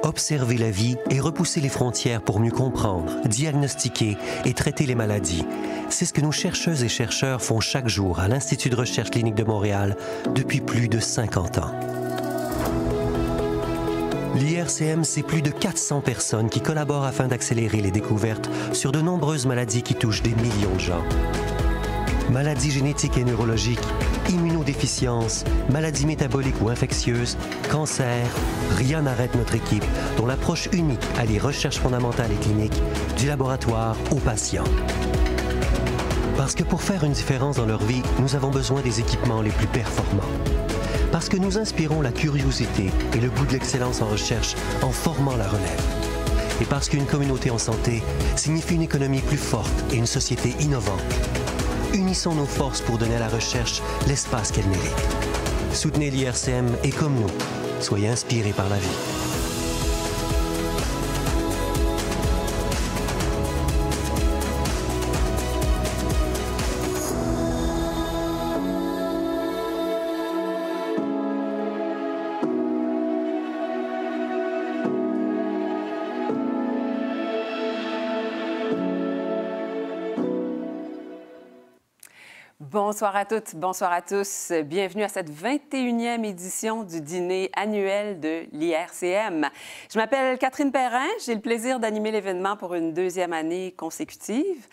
Observer la vie et repousser les frontières pour mieux comprendre, diagnostiquer et traiter les maladies. C'est ce que nos chercheuses et chercheurs font chaque jour à l'Institut de recherche clinique de Montréal depuis plus de 50 ans. L'IRCM, c'est plus de 400 personnes qui collaborent afin d'accélérer les découvertes sur de nombreuses maladies qui touchent des millions de gens. Maladies génétiques et neurologiques, immunodéficiences, maladies métaboliques ou infectieuses, cancer, rien n'arrête notre équipe dont l'approche unique allie recherche fondamentale et clinique du laboratoire aux patients. Parce que pour faire une différence dans leur vie, nous avons besoin des équipements les plus performants. Parce que nous inspirons la curiosité et le goût de l'excellence en recherche en formant la relève. Et parce qu'une communauté en santé signifie une économie plus forte et une société innovante. Unissons nos forces pour donner à la recherche l'espace qu'elle mérite. Soutenez l'IRCM et comme nous, soyez inspirés par la vie. Bonsoir à toutes, bonsoir à tous. Bienvenue à cette 21e édition du dîner annuel de l'IRCM. Je m'appelle Catherine Perrin. J'ai le plaisir d'animer l'événement pour une deuxième année consécutive.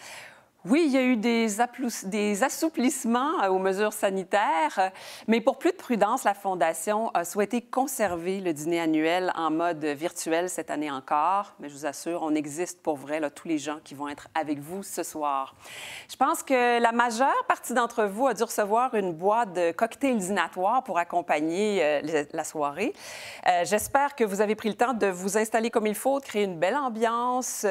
Oui, il y a eu des assouplissements aux mesures sanitaires, mais pour plus de prudence, la Fondation a souhaité conserver le dîner annuel en mode virtuel cette année encore. Mais je vous assure, on existe pour vrai, là, tous les gens qui vont être avec vous ce soir. Je pense que la majeure partie d'entre vous a dû recevoir une boîte de cocktails dînatoires pour accompagner la soirée. J'espère que vous avez pris le temps de vous installer comme il faut, de créer une belle ambiance.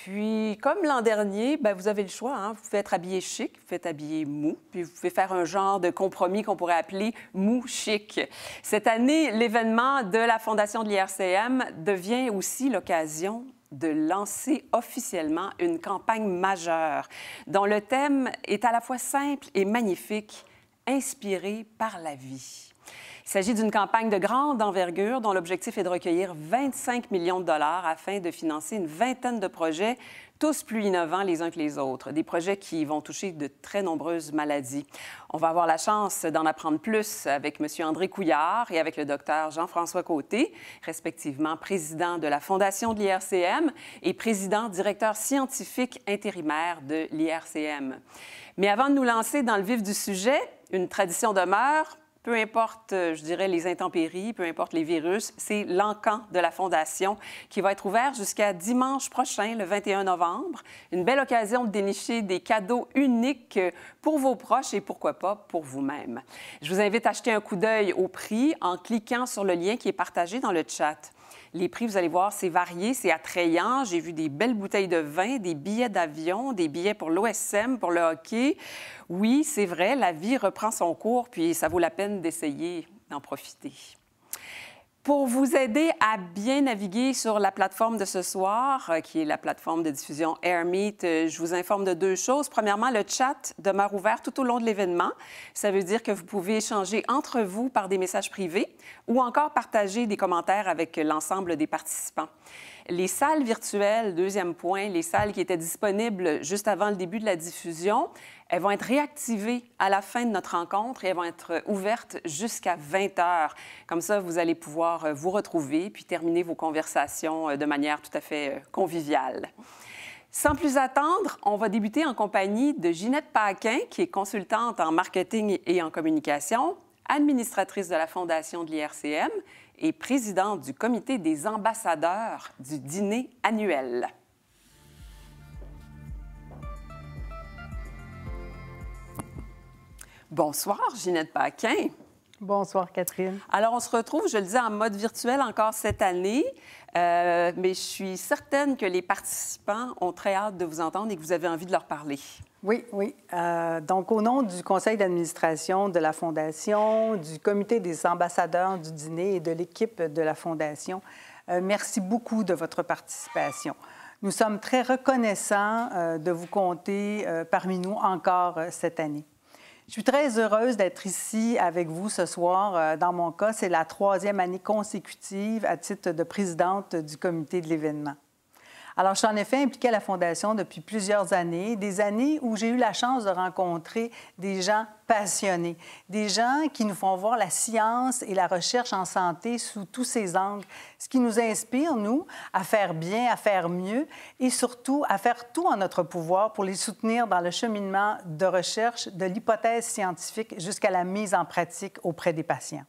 Puis, comme l'an dernier, bien, vous avez le choix. Hein? Vous pouvez être habillé chic, vous pouvez être habillé mou, puis vous pouvez faire un genre de compromis qu'on pourrait appeler mou chic. Cette année, l'événement de la Fondation de l'IRCM devient aussi l'occasion de lancer officiellement une campagne majeure dont le thème est à la fois simple et magnifique, inspiré par la vie. Il s'agit d'une campagne de grande envergure dont l'objectif est de recueillir 25 millions de dollars afin de financer une vingtaine de projets, tous plus innovants les uns que les autres, des projets qui vont toucher de très nombreuses maladies. On va avoir la chance d'en apprendre plus avec M. André Couillard et avec le Dr Jean-François Côté, respectivement président de la Fondation de l'IRCM et président-directeur scientifique intérimaire de l'IRCM. Mais avant de nous lancer dans le vif du sujet, une tradition demeure. Peu importe, je dirais, les intempéries, peu importe les virus, c'est l'encan de la Fondation qui va être ouvert jusqu'à dimanche prochain, le 21 novembre. Une belle occasion de dénicher des cadeaux uniques pour vos proches et pourquoi pas pour vous-même. Je vous invite à jeter un coup d'œil au prix en cliquant sur le lien qui est partagé dans le chat. Les prix, vous allez voir, c'est varié, c'est attrayant. J'ai vu des belles bouteilles de vin, des billets d'avion, des billets pour l'OSM, pour le hockey. Oui, c'est vrai, la vie reprend son cours, puis ça vaut la peine d'essayer d'en profiter. Pour vous aider à bien naviguer sur la plateforme de ce soir, qui est la plateforme de diffusion AirMeet, je vous informe de deux choses. Premièrement, le chat demeure ouvert tout au long de l'événement. Ça veut dire que vous pouvez échanger entre vous par des messages privés ou encore partager des commentaires avec l'ensemble des participants. Les salles virtuelles, deuxième point, les salles qui étaient disponibles juste avant le début de la diffusion, elles vont être réactivées à la fin de notre rencontre et elles vont être ouvertes jusqu'à 20 heures. Comme ça, vous allez pouvoir vous retrouver puis terminer vos conversations de manière tout à fait conviviale. Sans plus attendre, on va débuter en compagnie de Ginette Paquin, qui est consultante en marketing et en communication, administratrice de la Fondation de l'IRCM et présidente du comité des ambassadeurs du dîner annuel. Bonsoir, Ginette Paquin. Bonsoir, Catherine. Alors, on se retrouve, je le disais, en mode virtuel encore cette année, mais je suis certaine que les participants ont très hâte de vous entendre et que vous avez envie de leur parler. Oui, oui. Donc, au nom du conseil d'administration de la Fondation, du comité des ambassadeurs du dîner et de l'équipe de la Fondation, merci beaucoup de votre participation. Nous sommes très reconnaissants de vous compter parmi nous encore cette année. Je suis très heureuse d'être ici avec vous ce soir. Dans mon cas, c'est la 3e année consécutive à titre de présidente du comité de l'événement. Alors, je suis en effet impliquée à la Fondation depuis plusieurs années, des années où j'ai eu la chance de rencontrer des gens passionnés, des gens qui nous font voir la science et la recherche en santé sous tous ses angles, ce qui nous inspire, nous, à faire bien, à faire mieux et surtout à faire tout en notre pouvoir pour les soutenir dans le cheminement de recherche de l'hypothèse scientifique jusqu'à la mise en pratique auprès des patients.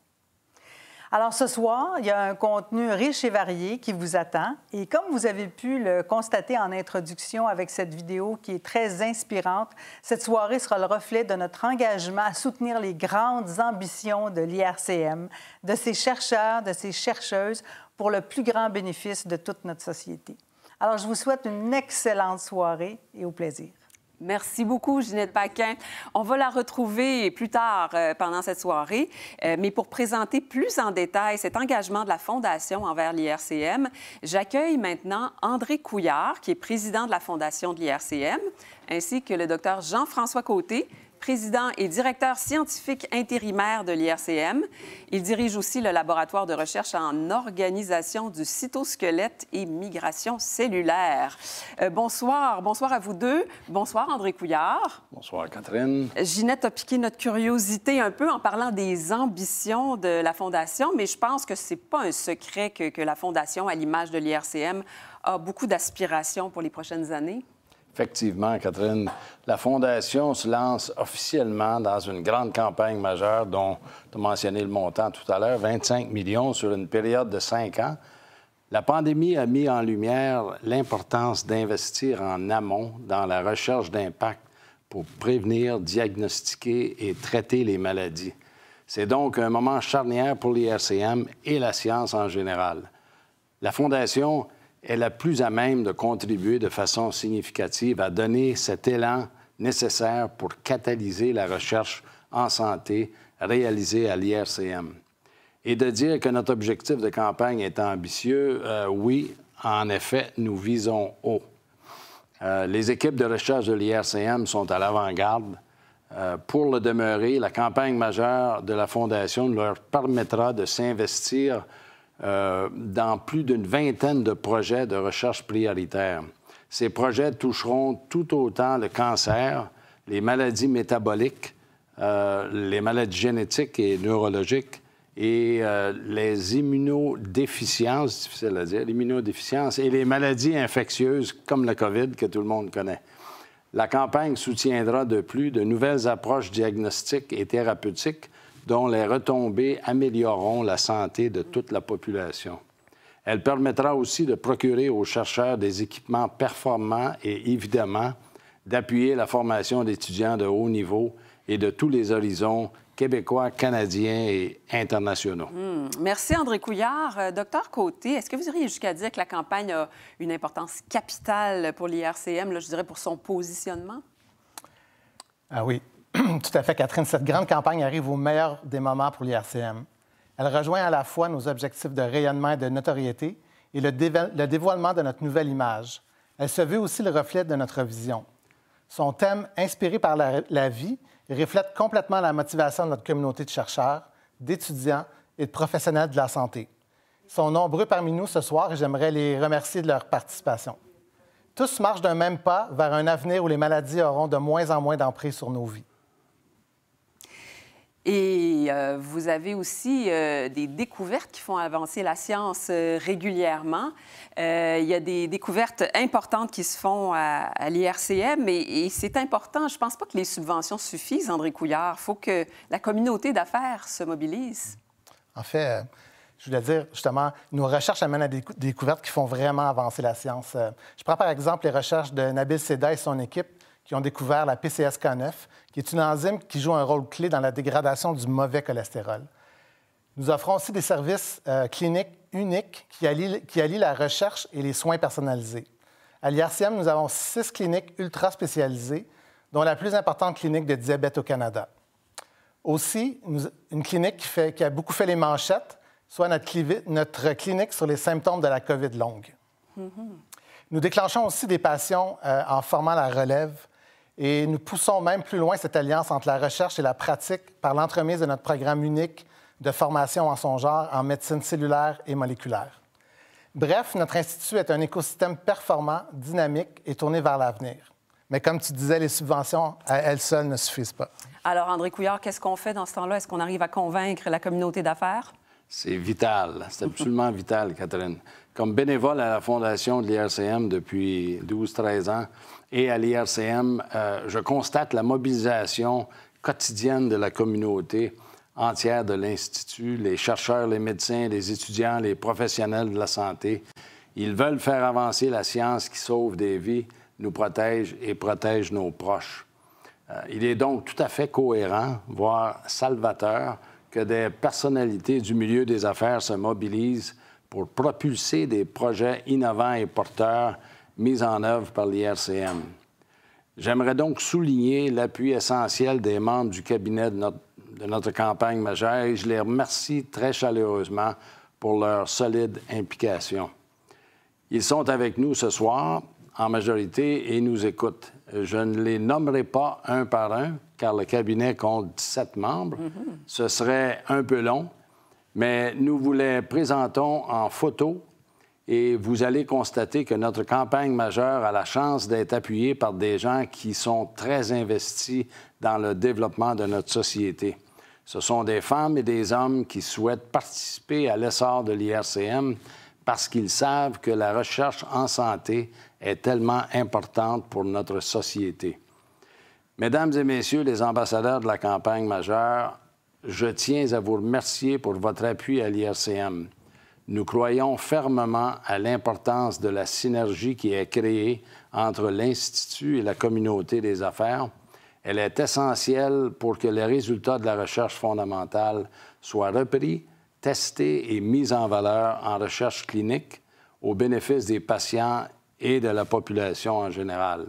Alors, ce soir, il y a un contenu riche et varié qui vous attend. Et comme vous avez pu le constater en introduction avec cette vidéo qui est très inspirante, cette soirée sera le reflet de notre engagement à soutenir les grandes ambitions de l'IRCM, de ses chercheurs, de ses chercheuses, pour le plus grand bénéfice de toute notre société. Alors, je vous souhaite une excellente soirée et au plaisir. Merci beaucoup, Ginette Paquin. On va la retrouver plus tard pendant cette soirée, mais pour présenter plus en détail cet engagement de la Fondation envers l'IRCM, j'accueille maintenant André Couillard, qui est président de la Fondation de l'IRCM, ainsi que le Dr Jean-François Côté, président et directeur scientifique intérimaire de l'IRCM. Il dirige aussi le laboratoire de recherche en organisation du cytosquelette et migration cellulaire. Bonsoir à vous deux. Bonsoir, André Couillard. Bonsoir, Catherine. Ginette a piqué notre curiosité un peu en parlant des ambitions de la Fondation, mais je pense que c'est pas un secret que la Fondation, à l'image de l'IRCM, a beaucoup d'aspirations pour les prochaines années. Effectivement, Catherine, la Fondation se lance officiellement dans une grande campagne majeure dont tu as mentionné le montant tout à l'heure, 25 millions sur une période de 5 ans. La pandémie a mis en lumière l'importance d'investir en amont dans la recherche d'impact pour prévenir, diagnostiquer et traiter les maladies. C'est donc un moment charnière pour l'IRCM et la science en général. La Fondation est la plus à même de contribuer de façon significative à donner cet élan nécessaire pour catalyser la recherche en santé réalisée à l'IRCM. Et de dire que notre objectif de campagne est ambitieux, oui, en effet, nous visons haut. Les équipes de recherche de l'IRCM sont à l'avant-garde. Pour le demeurer, la campagne majeure de la Fondation leur permettra de s'investir dans plus d'une vingtaine de projets de recherche prioritaires. Ces projets toucheront tout autant le cancer, les maladies métaboliques, les maladies génétiques et neurologiques et les immunodéficiences, difficile à dire, l'immunodéficience et les maladies infectieuses comme le COVID que tout le monde connaît. La campagne soutiendra de plus de nouvelles approches diagnostiques et thérapeutiques dont les retombées amélioreront la santé de toute la population. Elle permettra aussi de procurer aux chercheurs des équipements performants et, évidemment, d'appuyer la formation d'étudiants de haut niveau et de tous les horizons québécois, canadiens et internationaux. Merci, André Couillard. Docteur Côté, est-ce que vous iriez jusqu'à dire que la campagne a une importance capitale pour l'IRCM, je dirais pour son positionnement? Ah oui. Tout à fait, Catherine. Cette grande campagne arrive au meilleur des moments pour l'IRCM. Elle rejoint à la fois nos objectifs de rayonnement et de notoriété et le dévoilement de notre nouvelle image. Elle se veut aussi le reflet de notre vision. Son thème, inspiré par la vie, reflète complètement la motivation de notre communauté de chercheurs, d'étudiants et de professionnels de la santé. Ils sont nombreux parmi nous ce soir et j'aimerais les remercier de leur participation. Tous marchent d'un même pas vers un avenir où les maladies auront de moins en moins d'emprise sur nos vies. Et vous avez aussi des découvertes qui font avancer la science régulièrement. Il y a des découvertes importantes qui se font à l'IRCM et c'est important. Je ne pense pas que les subventions suffisent, André Couillard. Il faut que la communauté d'affaires se mobilise. En fait, je voulais dire, justement, nos recherches amènent à des découvertes qui font vraiment avancer la science. Je prends par exemple les recherches de Nabil Seda et son équipe qui ont découvert la PCSK9, qui est une enzyme qui joue un rôle clé dans la dégradation du mauvais cholestérol. Nous offrons aussi des services cliniques uniques qui allient la recherche et les soins personnalisés. À l'IRCM, nous avons 6 cliniques ultra spécialisées, dont la plus importante clinique de diabète au Canada. Aussi, une clinique qui a beaucoup fait les manchettes, soit notre clinique sur les symptômes de la COVID longue. Nous déclenchons aussi des patients en formant la relève. Et nous poussons même plus loin cette alliance entre la recherche et la pratique par l'entremise de notre programme unique de formation en son genre en médecine cellulaire et moléculaire. Bref, notre institut est un écosystème performant, dynamique et tourné vers l'avenir. Mais comme tu disais, les subventions à elles seules ne suffisent pas. Alors, André Couillard, qu'est-ce qu'on fait dans ce temps-là? Est-ce qu'on arrive à convaincre la communauté d'affaires? C'est vital. C'est absolument vital, Catherine. Comme bénévole à la fondation de l'IRCM depuis 12-13 ans et à l'IRCM, je constate la mobilisation quotidienne de la communauté entière de l'Institut, les chercheurs, les médecins, les étudiants, les professionnels de la santé. Ils veulent faire avancer la science qui sauve des vies, nous protège et protège nos proches. Il est donc tout à fait cohérent, voire salvateur, que des personnalités du milieu des affaires se mobilisent pour propulser des projets innovants et porteurs mis en œuvre par l'IRCM. J'aimerais donc souligner l'appui essentiel des membres du cabinet de notre campagne majeure et je les remercie très chaleureusement pour leur solide implication. Ils sont avec nous ce soir, en majorité, et nous écoutent. Je ne les nommerai pas un par un, car le cabinet compte 17 membres. Ce serait un peu long, mais nous vous les présentons en photo et vous allez constater que notre campagne majeure a la chance d'être appuyée par des gens qui sont très investis dans le développement de notre société. Ce sont des femmes et des hommes qui souhaitent participer à l'essor de l'IRCM parce qu'ils savent que la recherche en santé est tellement importante pour notre société. Mesdames et messieurs les ambassadeurs de la campagne majeure, je tiens à vous remercier pour votre appui à l'IRCM. Nous croyons fermement à l'importance de la synergie qui est créée entre l'Institut et la communauté des affaires. Elle est essentielle pour que les résultats de la recherche fondamentale soient repris, testés et mis en valeur en recherche clinique au bénéfice des patients et de la population en général.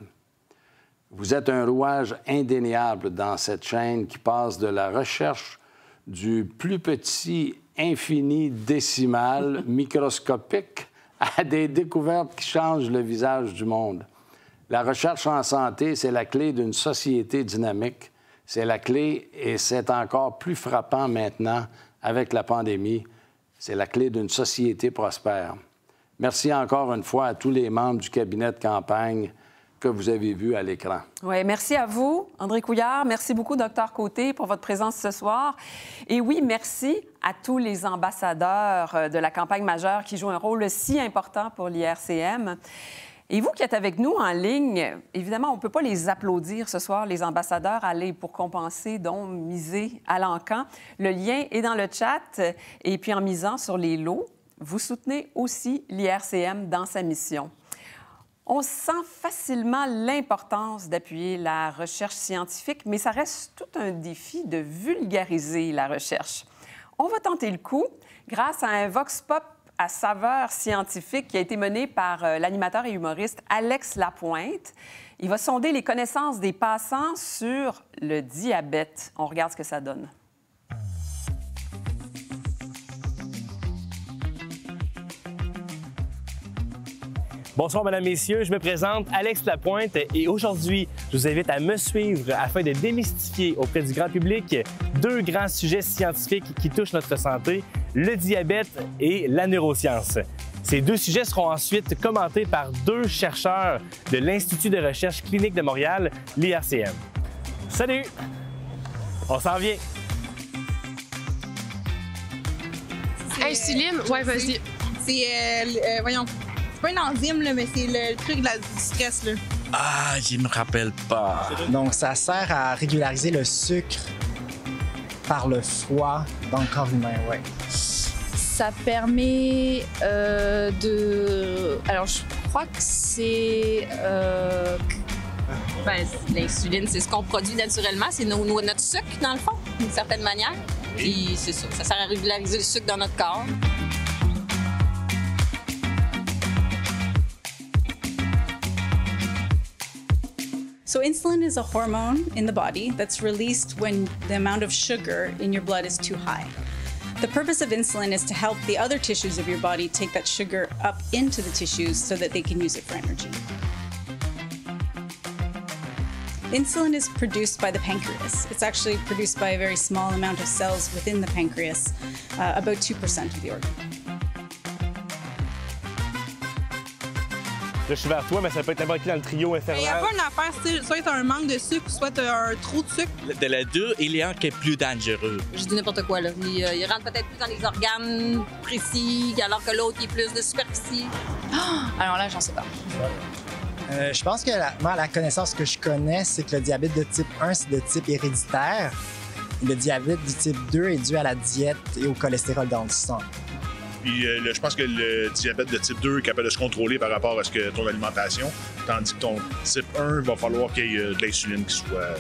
Vous êtes un rouage indéniable dans cette chaîne qui passe de la recherche du plus petit infini décimal microscopique à des découvertes qui changent le visage du monde. La recherche en santé, c'est la clé d'une société dynamique. C'est la clé, et c'est encore plus frappant maintenant avec la pandémie, c'est la clé d'une société prospère. Merci encore une fois à tous les membres du cabinet de campagne que vous avez vu à l'écran. Oui, merci à vous, André Couillard. Merci beaucoup, Dr Côté, pour votre présence ce soir. Et oui, merci à tous les ambassadeurs de la campagne majeure qui jouent un rôle si important pour l'IRCM. Et vous qui êtes avec nous en ligne, évidemment, on ne peut pas les applaudir ce soir, les ambassadeurs. Allez, pour compenser, donc miser à l'encan. Le lien est dans le chat. Et puis, en misant sur les lots, vous soutenez aussi l'IRCM dans sa mission. On sent facilement l'importance d'appuyer la recherche scientifique, mais ça reste tout un défi de vulgariser la recherche. On va tenter le coup grâce à un vox pop à saveur scientifique qui a été mené par l'animateur et humoriste Alex Lapointe. Il va sonder les connaissances des passants sur le diabète. On regarde ce que ça donne. Bonsoir, mesdames, messieurs. Je me présente Alex Lapointe et aujourd'hui, je vous invite à me suivre afin de démystifier auprès du grand public deux grands sujets scientifiques qui touchent notre santé, le diabète et la neuroscience. Ces deux sujets seront ensuite commentés par deux chercheurs de l'Institut de recherche clinique de Montréal, l'IRCM. Salut! On s'en vient! Insuline? Ouais, vas-y. C'est, voyons, c'est pas une enzyme, là, mais c'est le truc du stress, là. Ah, je me rappelle pas. Donc, ça sert à régulariser le sucre par le foie dans le corps humain, ouais. Ça permet de... Alors, je crois que c'est... L'insuline, c'est ce qu'on produit naturellement. C'est notre sucre, dans le fond, d'une certaine manière. Puis c'est ça. Ça sert à régulariser le sucre dans notre corps. So insulin is a hormone in the body that's released when the amount of sugar in your blood is too high. The purpose of insulin is to help the other tissues of your body take that sugar up into the tissues so that they can use it for energy. Insulin is produced by the pancreas. It's actually produced by a very small amount of cells within the pancreas, about 2% of the organ. Là, je suis vers toi, mais ça peut être n'importe qui dans le trio infernal. Il n'y a pas une affaire, soit tu as un manque de sucre, soit tu as un trop de sucre. De les deux, il y a un qui est plus dangereux. Je dis n'importe quoi, là. Il rentre peut-être plus dans les organes précis, alors que l'autre, il est plus de superficie. Alors là, j'en sais pas. Je pense que moi, la connaissance que je connais, c'est que le diabète de type 1, c'est de type héréditaire. Le diabète du type 2 est dû à la diète et au cholestérol dans le sang. Puis je pense que le diabète de type 2 est capable de se contrôler par rapport à ton alimentation, tandis que ton type 1, il va falloir qu'il y ait de l'insuline qui soit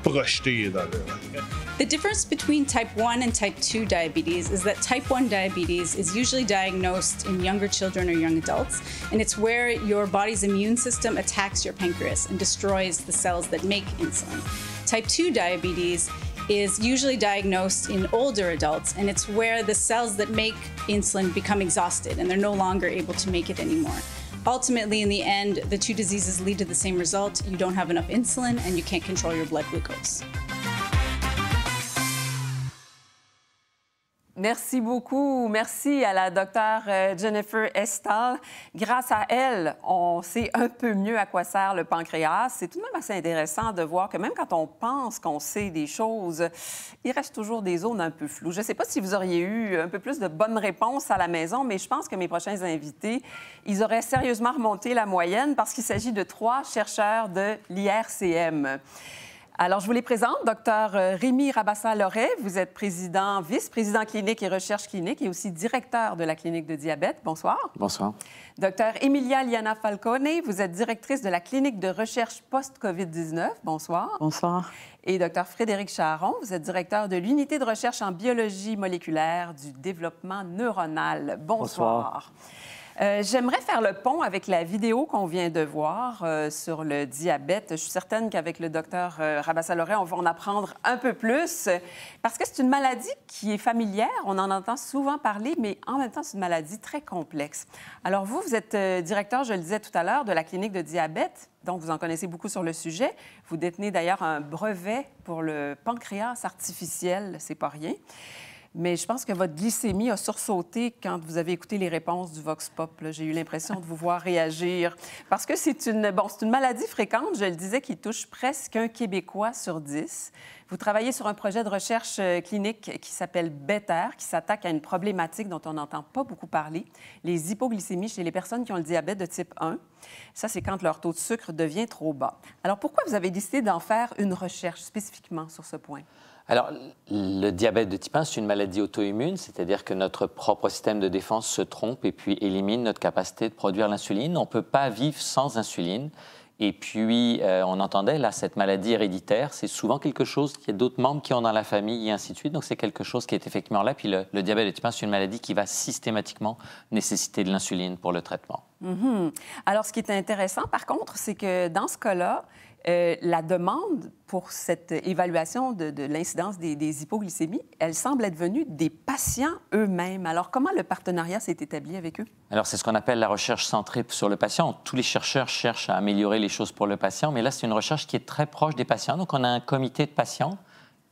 projetée dans le... The difference between type 1 and type 2 diabetes is that type 1 diabetes is usually diagnosed in younger children or young adults, and it's where your body's immune system attacks your pancreas and destroys the cells that make insulin. Type 2 diabetes is usually diagnosed in older adults, and it's where the cells that make insulin become exhausted and they're no longer able to make it anymore. Ultimately, in the end, the two diseases lead to the same result. You don't have enough insulin and you can't control your blood glucose. Merci beaucoup. Merci à la docteure Jennifer Estal. Grâce à elle, on sait un peu mieux à quoi sert le pancréas. C'est tout de même assez intéressant de voir que même quand on pense qu'on sait des choses, il reste toujours des zones un peu floues. Je ne sais pas si vous auriez eu un peu plus de bonnes réponses à la maison, mais je pense que mes prochains invités, ils auraient sérieusement remonté la moyenne parce qu'il s'agit de 3 chercheurs de l'IRCM. Alors, je vous les présente. Dr Rémi Rabassa-Loret, vous êtes président, vice-président clinique et recherche clinique et aussi directeur de la clinique de diabète. Bonsoir. Bonsoir. Dr Emilia Liana Falcone, vous êtes directrice de la clinique de recherche post-COVID-19. Bonsoir. Bonsoir. Et Dr Frédéric Charron, vous êtes directeur de l'unité de recherche en biologie moléculaire du développement neuronal. Bonsoir. J'aimerais faire le pont avec la vidéo qu'on vient de voir sur le diabète. Je suis certaine qu'avec le docteur Rabassa-Loret, on va en apprendre un peu plus parce que c'est une maladie qui est familière. On en entend souvent parler, mais en même temps, c'est une maladie très complexe. Alors vous, vous êtes directeur, je le disais tout à l'heure, de la clinique de diabète. Donc, vous en connaissez beaucoup sur le sujet. Vous détenez d'ailleurs un brevet pour le pancréas artificiel. C'est pas rien. Mais je pense que votre glycémie a sursauté quand vous avez écouté les réponses du Vox Pop. J'ai eu l'impression de vous voir réagir. Parce que c'est une maladie fréquente, je le disais, qui touche presque un Québécois sur 10. Vous travaillez sur un projet de recherche clinique qui s'appelle Better, qui s'attaque à une problématique dont on n'entend pas beaucoup parler, les hypoglycémies chez les personnes qui ont le diabète de type 1. Ça, c'est quand leur taux de sucre devient trop bas. Alors, pourquoi vous avez décidé d'en faire une recherche spécifiquement sur ce point? Alors, le diabète de type 1, c'est une maladie auto-immune, c'est-à-dire que notre propre système de défense se trompe et puis élimine notre capacité de produire l'insuline. On ne peut pas vivre sans insuline. Et puis, on entendait, là, cette maladie héréditaire, c'est souvent quelque chose qu'il y a d'autres membres qui ont dans la famille et ainsi de suite. Donc, c'est quelque chose qui est effectivement là. Puis, le diabète de type 1, c'est une maladie qui va systématiquement nécessiter de l'insuline pour le traitement. Mm-hmm. Alors, ce qui est intéressant, par contre, c'est que dans ce cas-là, la demande pour cette évaluation de l'incidence des hypoglycémies, elle semble être venue des patients eux-mêmes. Alors, comment le partenariat s'est établi avec eux? Alors, c'est ce qu'on appelle la recherche centrée sur le patient. Tous les chercheurs cherchent à améliorer les choses pour le patient, mais là, c'est une recherche qui est très proche des patients. Donc, on a un comité de patients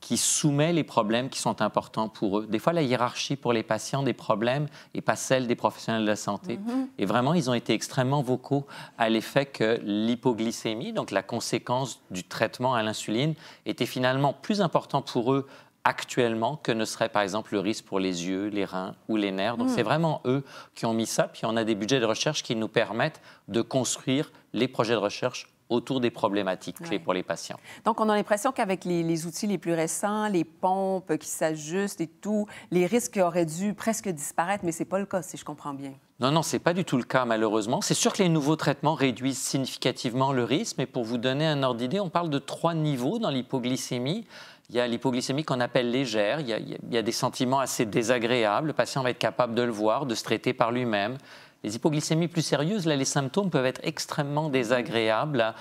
qui soumet les problèmes qui sont importants pour eux. Des fois, la hiérarchie pour les patients des problèmes n'est pas celle des professionnels de la santé. Mm-hmm. Et vraiment, ils ont été extrêmement vocaux à l'effet que l'hypoglycémie, donc la conséquence du traitement à l'insuline, était finalement plus important pour eux actuellement que ne serait, par exemple, le risque pour les yeux, les reins ou les nerfs. Donc, c'est vraiment eux qui ont mis ça. Puis, on a des budgets de recherche qui nous permettent de construire les projets de recherche autour des problématiques clés pour les patients. Donc, on a l'impression qu'avec les outils les plus récents, les pompes qui s'ajustent et tout, les risques auraient dû presque disparaître, mais ce n'est pas le cas, si je comprends bien. Non, ce n'est pas du tout le cas, malheureusement. C'est sûr que les nouveaux traitements réduisent significativement le risque, mais pour vous donner un ordre d'idée, on parle de 3 niveaux dans l'hypoglycémie. Il y a l'hypoglycémie qu'on appelle légère. Il y a des sentiments assez désagréables. Le patient va être capable de le voir, de se traiter par lui-même. Les hypoglycémies plus sérieuses, là, les symptômes peuvent être extrêmement désagréables.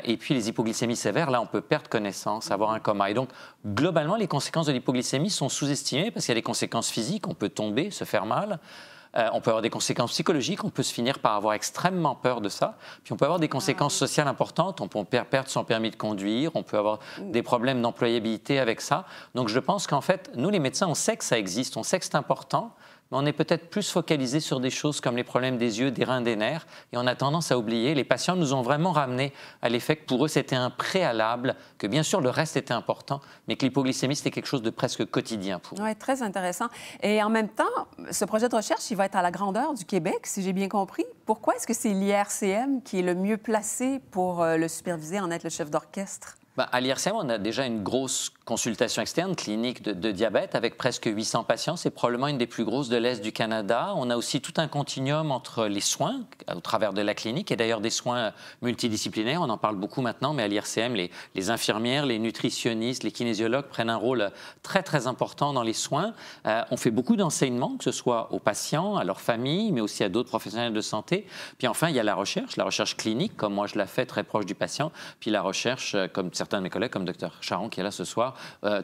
Et puis, les hypoglycémies sévères, là, on peut perdre connaissance, avoir un coma. Et donc, globalement, les conséquences de l'hypoglycémie sont sous-estimées parce qu'il y a des conséquences physiques. On peut tomber, se faire mal. On peut avoir des conséquences psychologiques, on peut se finir par avoir extrêmement peur de ça. Puis on peut avoir des conséquences sociales importantes, on peut perdre son permis de conduire, on peut avoir des problèmes d'employabilité avec ça. Donc je pense qu'en fait, nous les médecins, on sait que ça existe, on sait que c'est important, mais on est peut-être plus focalisé sur des choses comme les problèmes des yeux, des reins, des nerfs, et on a tendance à oublier. Les patients nous ont vraiment ramené à l'effet que pour eux, c'était un préalable, que bien sûr, le reste était important, mais que l'hypoglycémie, c'était quelque chose de presque quotidien pour eux. Oui, très intéressant. Et en même temps, ce projet de recherche, il va être à la grandeur du Québec, si j'ai bien compris. Pourquoi est-ce que c'est l'IRCM qui est le mieux placé pour le superviser, en être le chef d'orchestre? À l'IRCM, on a déjà une grosse consultation externe clinique de diabète avec presque 800 patients. C'est probablement une des plus grosses de l'Est du Canada. On a aussi tout un continuum entre les soins au travers de la clinique et d'ailleurs des soins multidisciplinaires. On en parle beaucoup maintenant, mais à l'IRCM, les infirmières, les nutritionnistes, les kinésiologues prennent un rôle très, très important dans les soins. On fait beaucoup d'enseignements, que ce soit aux patients, à leurs familles, mais aussi à d'autres professionnels de santé. Puis enfin, il y a la recherche clinique, comme moi je la fais, très proche du patient, puis la recherche, comme certains de mes collègues, comme Dr Charon, qui est là ce soir,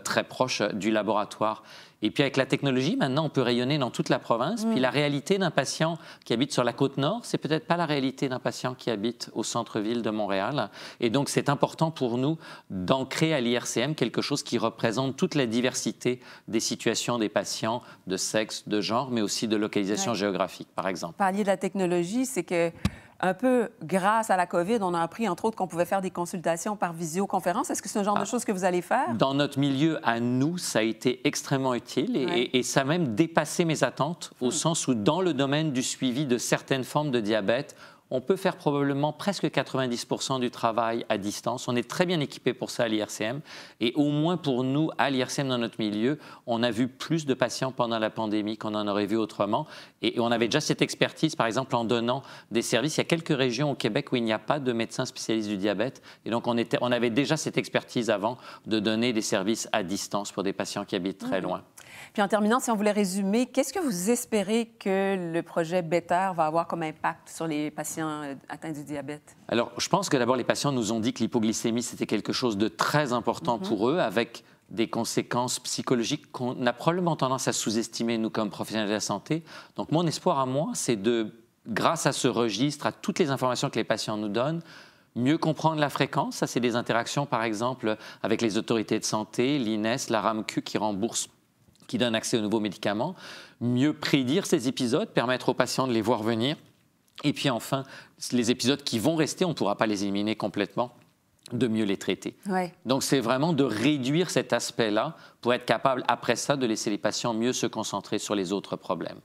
très proche du laboratoire. Et puis avec la technologie, maintenant, on peut rayonner dans toute la province. Puis la réalité d'un patient qui habite sur la Côte-Nord, c'est peut-être pas la réalité d'un patient qui habite au centre-ville de Montréal. Et donc, c'est important pour nous d'ancrer à l'IRCM quelque chose qui représente toute la diversité des situations des patients, de sexe, de genre, mais aussi de localisation géographique, par exemple. Vous parliez de la technologie, c'est que un peu grâce à la COVID, on a appris, entre autres, qu'on pouvait faire des consultations par visioconférence. Est-ce que c'est un genre de choses que vous allez faire? Dans notre milieu, à nous, ça a été extrêmement utile et ça a même dépassé mes attentes au sens où, dans le domaine du suivi de certaines formes de diabète, on peut faire probablement presque 90% du travail à distance. On est très bien équipé pour ça à l'IRCM. Et au moins pour nous, à l'IRCM, dans notre milieu, on a vu plus de patients pendant la pandémie qu'on en aurait vu autrement. Et on avait déjà cette expertise, par exemple, en donnant des services. Il y a quelques régions au Québec où il n'y a pas de médecins spécialistes du diabète. Et donc, on avait déjà cette expertise avant de donner des services à distance pour des patients qui habitent très loin. Puis en terminant, si on voulait résumer, qu'est-ce que vous espérez que le projet Better va avoir comme impact sur les patients atteints du diabète? Alors, je pense que d'abord, les patients nous ont dit que l'hypoglycémie, c'était quelque chose de très important pour eux, avec des conséquences psychologiques qu'on a probablement tendance à sous-estimer, nous, comme professionnels de la santé. Donc, mon espoir à moi, c'est de, grâce à ce registre, à toutes les informations que les patients nous donnent, mieux comprendre la fréquence. Ça, c'est des interactions, par exemple, avec les autorités de santé, l'INES, la RAMQ qui rembourse, qui donne accès aux nouveaux médicaments, mieux prédire ces épisodes, permettre aux patients de les voir venir. Et puis enfin, les épisodes qui vont rester, on ne pourra pas les éliminer complètement, de mieux les traiter. Ouais. Donc c'est vraiment de réduire cet aspect-là pour être capable, après ça, de laisser les patients mieux se concentrer sur les autres problèmes.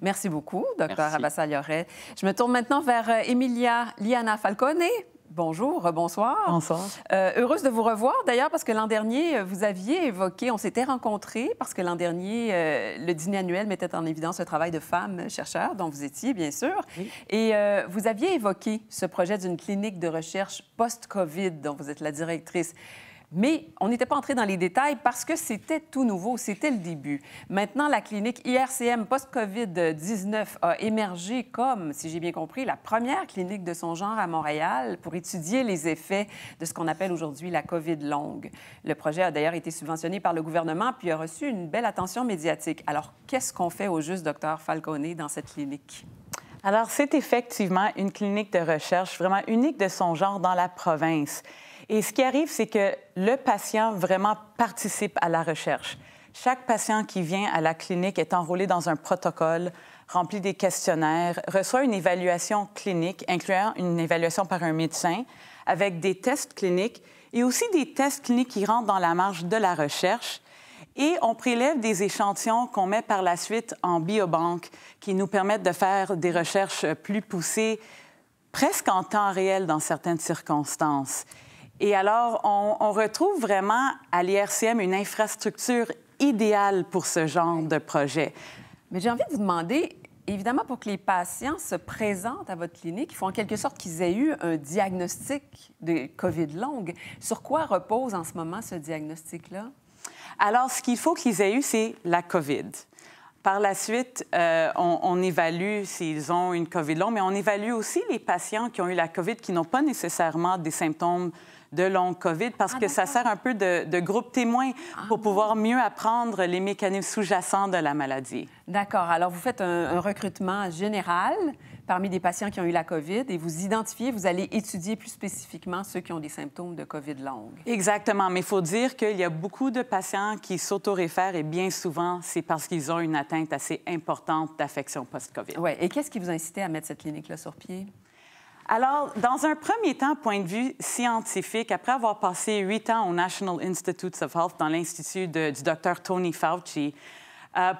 Merci beaucoup, Dr Rabassa-Lioret. Je me tourne maintenant vers Emilia Liana Falcone. Bonjour, bonsoir. Bonsoir. Heureuse de vous revoir, d'ailleurs, parce que l'an dernier, vous aviez évoqué, on s'était rencontrés, parce que l'an dernier, le dîner annuel mettait en évidence le travail de femmes chercheurs, dont vous étiez, bien sûr. Oui. Et vous aviez évoqué ce projet d'une clinique de recherche post-COVID, dont vous êtes la directrice. Mais on n'était pas entré dans les détails parce que c'était tout nouveau, c'était le début. Maintenant, la clinique IRCM post-COVID-19 a émergé comme, si j'ai bien compris, la première clinique de son genre à Montréal pour étudier les effets de ce qu'on appelle aujourd'hui la COVID longue. Le projet a d'ailleurs été subventionné par le gouvernement puis a reçu une belle attention médiatique. Alors, qu'est-ce qu'on fait au juste, Dr Falcone, dans cette clinique? Alors, c'est effectivement une clinique de recherche vraiment unique de son genre dans la province. Et ce qui arrive, c'est que le patient vraiment participe à la recherche. Chaque patient qui vient à la clinique est enrôlé dans un protocole, remplit des questionnaires, reçoit une évaluation clinique, incluant une évaluation par un médecin, avec des tests cliniques et aussi des tests cliniques qui rentrent dans la marge de la recherche. Et on prélève des échantillons qu'on met par la suite en biobanque qui nous permettent de faire des recherches plus poussées, presque en temps réel dans certaines circonstances. Et alors, on retrouve vraiment à l'IRCM une infrastructure idéale pour ce genre de projet. Mais j'ai envie de vous demander, évidemment, pour que les patients se présentent à votre clinique, il faut en quelque sorte qu'ils aient eu un diagnostic de COVID longue. Sur quoi repose en ce moment ce diagnostic-là? Alors, ce qu'il faut qu'ils aient eu, c'est la COVID. Par la suite, on évalue s'ils ont une COVID longue, mais on évalue aussi les patients qui ont eu la COVID qui n'ont pas nécessairement des symptômes de long COVID parce que ça sert un peu de groupe témoin pour pouvoir mieux apprendre les mécanismes sous-jacents de la maladie. D'accord. Alors, vous faites un recrutement général parmi des patients qui ont eu la COVID et vous identifiez, vous allez étudier plus spécifiquement ceux qui ont des symptômes de COVID longue. Exactement, mais il faut dire qu'il y a beaucoup de patients qui s'autoréfèrent et bien souvent, c'est parce qu'ils ont une atteinte assez importante d'affection post-COVID. Oui. Et qu'est-ce qui vous a incité à mettre cette clinique-là sur pied? Alors, dans un premier temps, point de vue scientifique, après avoir passé 8 ans au National Institutes of Health dans l'Institut du Dr. Tony Fauci,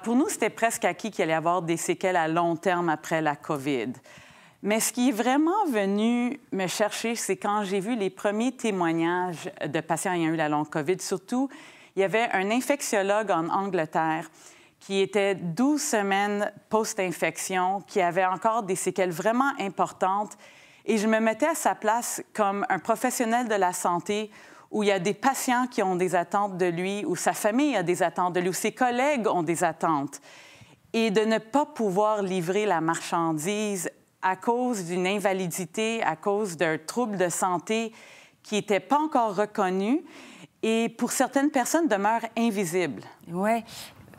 pour nous, c'était presque acquis qu'il allait y avoir des séquelles à long terme après la COVID. Mais ce qui est vraiment venu me chercher, c'est quand j'ai vu les premiers témoignages de patients ayant eu la longue COVID. Surtout, il y avait un infectiologue en Angleterre qui était 12 semaines post-infection, qui avait encore des séquelles vraiment importantes. Et je me mettais à sa place comme un professionnel de la santé où il y a des patients qui ont des attentes de lui, où sa famille a des attentes de lui, où ses collègues ont des attentes. Et de ne pas pouvoir livrer la marchandise à cause d'une invalidité, à cause d'un trouble de santé qui n'était pas encore reconnu et pour certaines personnes demeure invisible. Oui.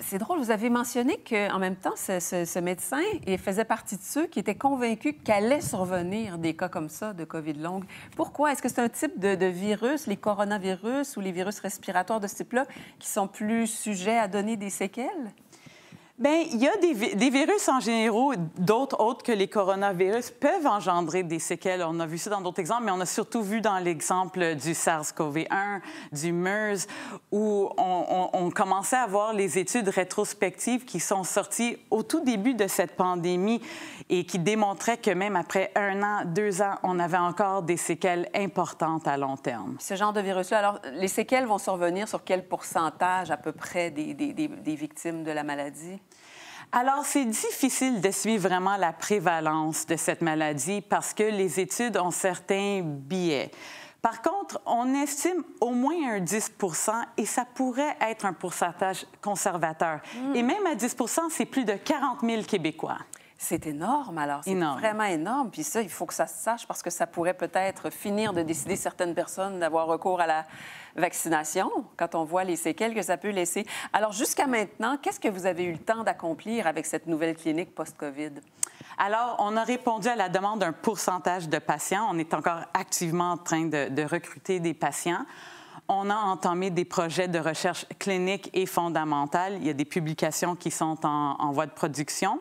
C'est drôle, vous avez mentionné qu'en même temps, ce médecin faisait partie de ceux qui étaient convaincus qu'allaient survenir des cas comme ça de COVID longue. Pourquoi? Est-ce que c'est un type de virus, les coronavirus ou les virus respiratoires de ce type-là, qui sont plus sujets à donner des séquelles? Bien, il y a des virus en général, d'autres autres que les coronavirus, peuvent engendrer des séquelles. On a vu ça dans d'autres exemples, mais on a surtout vu dans l'exemple du SARS-CoV-1, du MERS, où on commençait à voir les études rétrospectives qui sont sorties au tout début de cette pandémie et qui démontraient que même après 1 an, 2 ans, on avait encore des séquelles importantes à long terme. Ce genre de virus-là, alors, les séquelles vont survenir sur quel pourcentage à peu près des victimes de la maladie? Alors, c'est difficile de suivre vraiment la prévalence de cette maladie parce que les études ont certains biais. Par contre, on estime au moins un 10 et ça pourrait être un pourcentage conservateur. Et même à 10 c'est plus de 40 000 Québécois. C'est énorme, alors. C'est vraiment énorme. Puis ça, il faut que ça se sache parce que ça pourrait peut-être finir de décider certaines personnes d'avoir recours à la vaccination quand on voit les séquelles que ça peut laisser. Alors, jusqu'à maintenant, qu'est-ce que vous avez eu le temps d'accomplir avec cette nouvelle clinique post-COVID? Alors, on a répondu à la demande d'un pourcentage de patients. On est encore activement en train de recruter des patients. On a entamé des projets de recherche clinique et fondamentale. Il y a des publications qui sont en voie de production.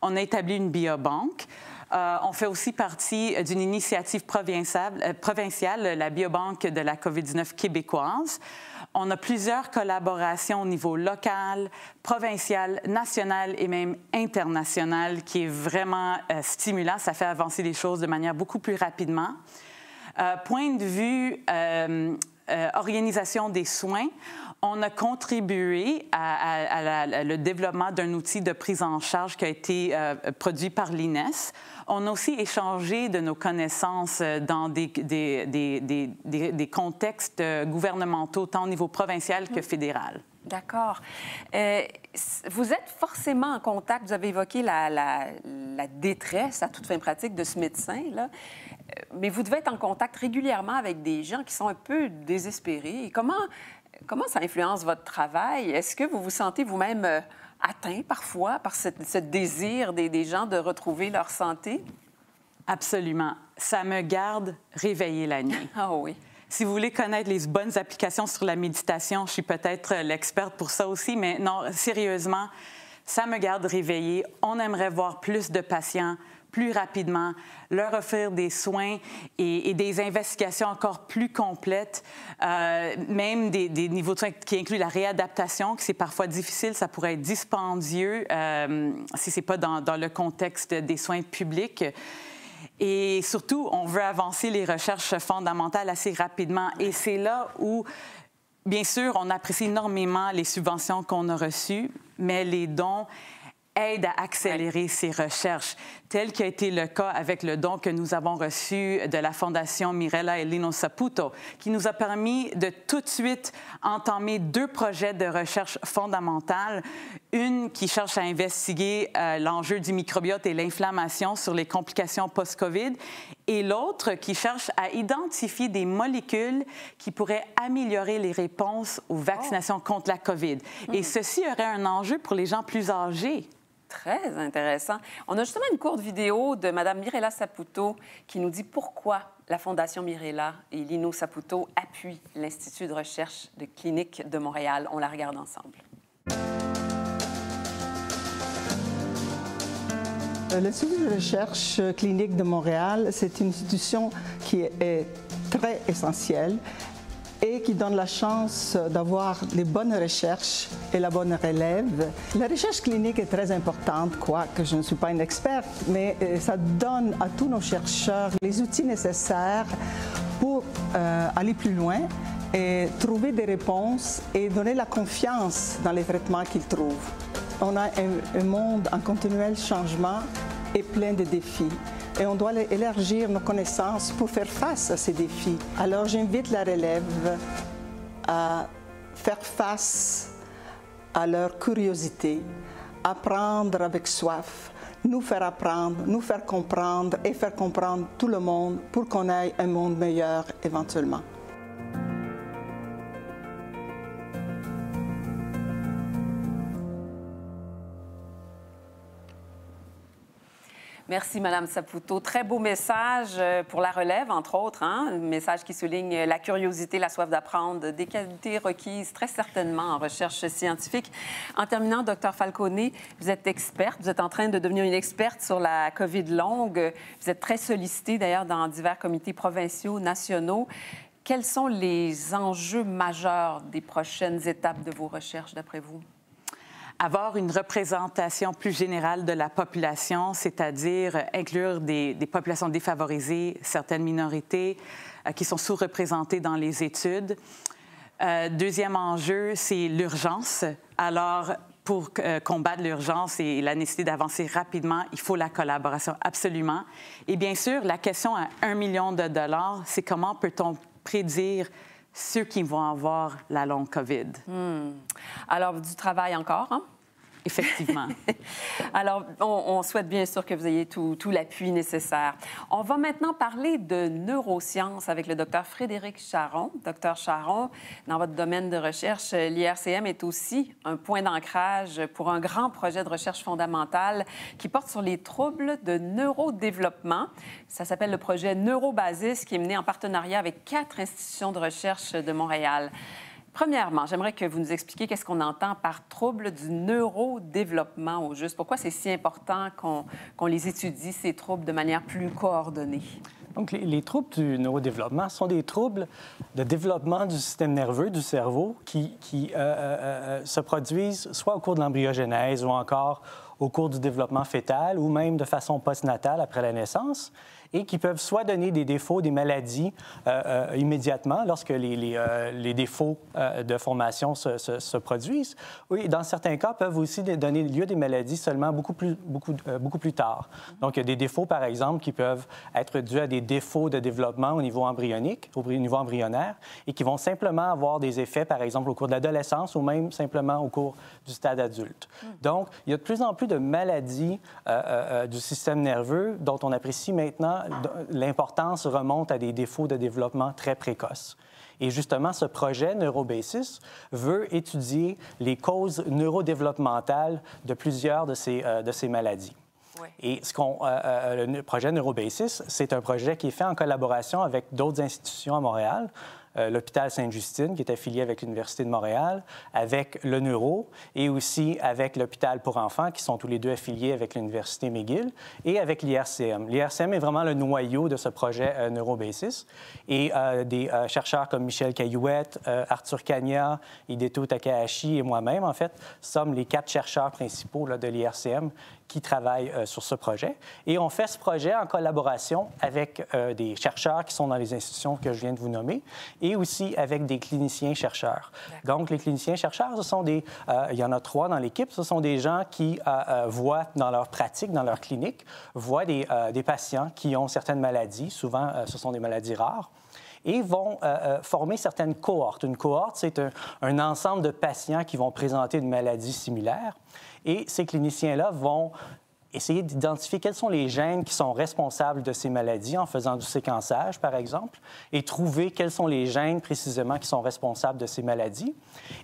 On a établi une biobanque. On fait aussi partie d'une initiative provinciale, la biobanque de la COVID-19 québécoise. On a plusieurs collaborations au niveau local, provincial, national et même international qui est vraiment stimulant. Ça fait avancer les choses de manière beaucoup plus rapidement. Point de vue organisation des soins, on a contribué le développement d'un outil de prise en charge qui a été produit par l'INES. On a aussi échangé de nos connaissances dans des contextes gouvernementaux, tant au niveau provincial que fédéral. D'accord. Vous êtes forcément en contact, vous avez évoqué la détresse à toute fin pratique de ce médecin-là, mais vous devez être en contact régulièrement avec des gens qui sont un peu désespérés. Et comment ça influence votre travail? Est-ce que vous vous sentez vous-même atteint parfois par ce désir des gens de retrouver leur santé? Absolument. Ça me garde réveillée la nuit. Ah oui. Si vous voulez connaître les bonnes applications sur la méditation, je suis peut-être l'experte pour ça aussi, mais non, sérieusement, ça me garde réveillée. On aimerait voir plus de patients plus rapidement, leur offrir des soins et des investigations encore plus complètes, même des niveaux de soins qui incluent la réadaptation, que c'est parfois difficile, ça pourrait être dispendieux si ce n'est pas dans le contexte des soins publics. Et surtout, on veut avancer les recherches fondamentales assez rapidement. Et c'est là où, bien sûr, on apprécie énormément les subventions qu'on a reçues, mais les dons aident à accélérer ces recherches, tel qu'a été le cas avec le don que nous avons reçu de la Fondation Mirella et Lino Saputo, qui nous a permis de tout de suite entamer 2 projets de recherche fondamentale. Une qui cherche à investiguer l'enjeu du microbiote et l'inflammation sur les complications post-COVID, et l'autre qui cherche à identifier des molécules qui pourraient améliorer les réponses aux vaccinations contre la COVID. Et ceci aurait un enjeu pour les gens plus âgés. Très intéressant. On a justement une courte vidéo de Mme Mirella Saputo qui nous dit pourquoi la Fondation Mirella et Lino Saputo appuient l'Institut de recherche de clinique de Montréal. On la regarde ensemble. L'Institut de recherche clinique de Montréal, c'est une institution qui est très essentielle et qui donne la chance d'avoir les bonnes recherches et la bonne relève. La recherche clinique est très importante, quoique je ne suis pas une experte, mais ça donne à tous nos chercheurs les outils nécessaires pour aller plus loin et trouver des réponses et donner la confiance dans les traitements qu'ils trouvent. On a un monde en continuel changement et plein de défis. Et on doit élargir nos connaissances pour faire face à ces défis. Alors j'invite la relève à faire face à leur curiosité, apprendre avec soif, nous faire apprendre, nous faire comprendre et faire comprendre tout le monde pour qu'on ait un monde meilleur éventuellement. Merci, Mme Saputo. Très beau message pour la relève, entre autres. Un message qui souligne la curiosité, la soif d'apprendre, des qualités requises très certainement en recherche scientifique. En terminant, Dr Falconet, vous êtes experte, vous êtes en train de devenir une experte sur la COVID longue. Vous êtes très sollicitée, d'ailleurs, dans divers comités provinciaux, nationaux. Quels sont les enjeux majeurs des prochaines étapes de vos recherches, d'après vous? Avoir une représentation plus générale de la population, c'est-à-dire inclure des populations défavorisées, certaines minorités qui sont sous-représentées dans les études. Deuxième enjeu, c'est l'urgence. Alors, pour combattre l'urgence et la nécessité d'avancer rapidement, il faut la collaboration, absolument. Et bien sûr, la question à 1 million de dollars, c'est comment peut-on prédire ceux qui vont avoir la longue COVID. Alors, du travail encore, hein? Effectivement. Alors, on souhaite bien sûr que vous ayez tout l'appui nécessaire. On va maintenant parler de neurosciences avec le Dr Frédéric Charron. Dr Charron, dans votre domaine de recherche, l'IRCM est aussi un point d'ancrage pour un grand projet de recherche fondamentale qui porte sur les troubles de neurodéveloppement. Ça s'appelle le projet Neurobasis, qui est mené en partenariat avec 4 institutions de recherche de Montréal. Premièrement, j'aimerais que vous nous expliquiez qu'est-ce qu'on entend par troubles du neurodéveloppement au juste. Pourquoi c'est si important qu'on les étudie, ces troubles, de manière plus coordonnée? Donc, les troubles du neurodéveloppement sont des troubles de développement du système nerveux, du cerveau, qui se produisent soit au cours de l'embryogenèse ou encore au cours du développement fœtal ou même de façon postnatale après la naissance, et qui peuvent soit donner des défauts, des maladies immédiatement lorsque les défauts de formation se produisent. Oui, dans certains cas, peuvent aussi donner lieu à des maladies seulement beaucoup plus tard. Donc, il y a des défauts, par exemple, qui peuvent être dus à des défauts de développement au niveau embryonique, au niveau embryonnaire, et qui vont simplement avoir des effets, par exemple, au cours de l'adolescence ou même simplement au cours du stade adulte. Donc, il y a de plus en plus de maladies du système nerveux dont on apprécie maintenant l'importance remonte à des défauts de développement très précoces. Et justement, ce projet Neurobasis veut étudier les causes neurodéveloppementales de plusieurs de ces maladies. Oui. Et le projet Neurobasis, c'est un projet qui est fait en collaboration avec d'autres institutions à Montréal. L'hôpital Sainte-Justine, qui est affilié avec l'Université de Montréal, avec le Neuro et aussi avec l'hôpital pour enfants, qui sont tous les deux affiliés avec l'Université McGill, et avec l'IRCM. L'IRCM est vraiment le noyau de ce projet Neurobasis. Et des chercheurs comme Michel Caillouette, Arthur Kania, Hideto Takahashi et moi-même, en fait, sommes les 4 chercheurs principaux de l'IRCM qui travaillent sur ce projet. Et on fait ce projet en collaboration avec des chercheurs qui sont dans les institutions que je viens de vous nommer et aussi avec des cliniciens-chercheurs. Donc, les cliniciens-chercheurs, ce sont des... il y en a 3 dans l'équipe. Ce sont des gens qui voient dans leur pratique, dans leur clinique, voient des patients qui ont certaines maladies. Souvent, ce sont des maladies rares. et vont former certaines cohortes. Une cohorte, c'est un ensemble de patients qui vont présenter une maladie similaire. Et ces cliniciens-là vont essayer d'identifier quels sont les gènes qui sont responsables de ces maladies en faisant du séquençage, par exemple, et trouver quels sont les gènes précisément qui sont responsables de ces maladies.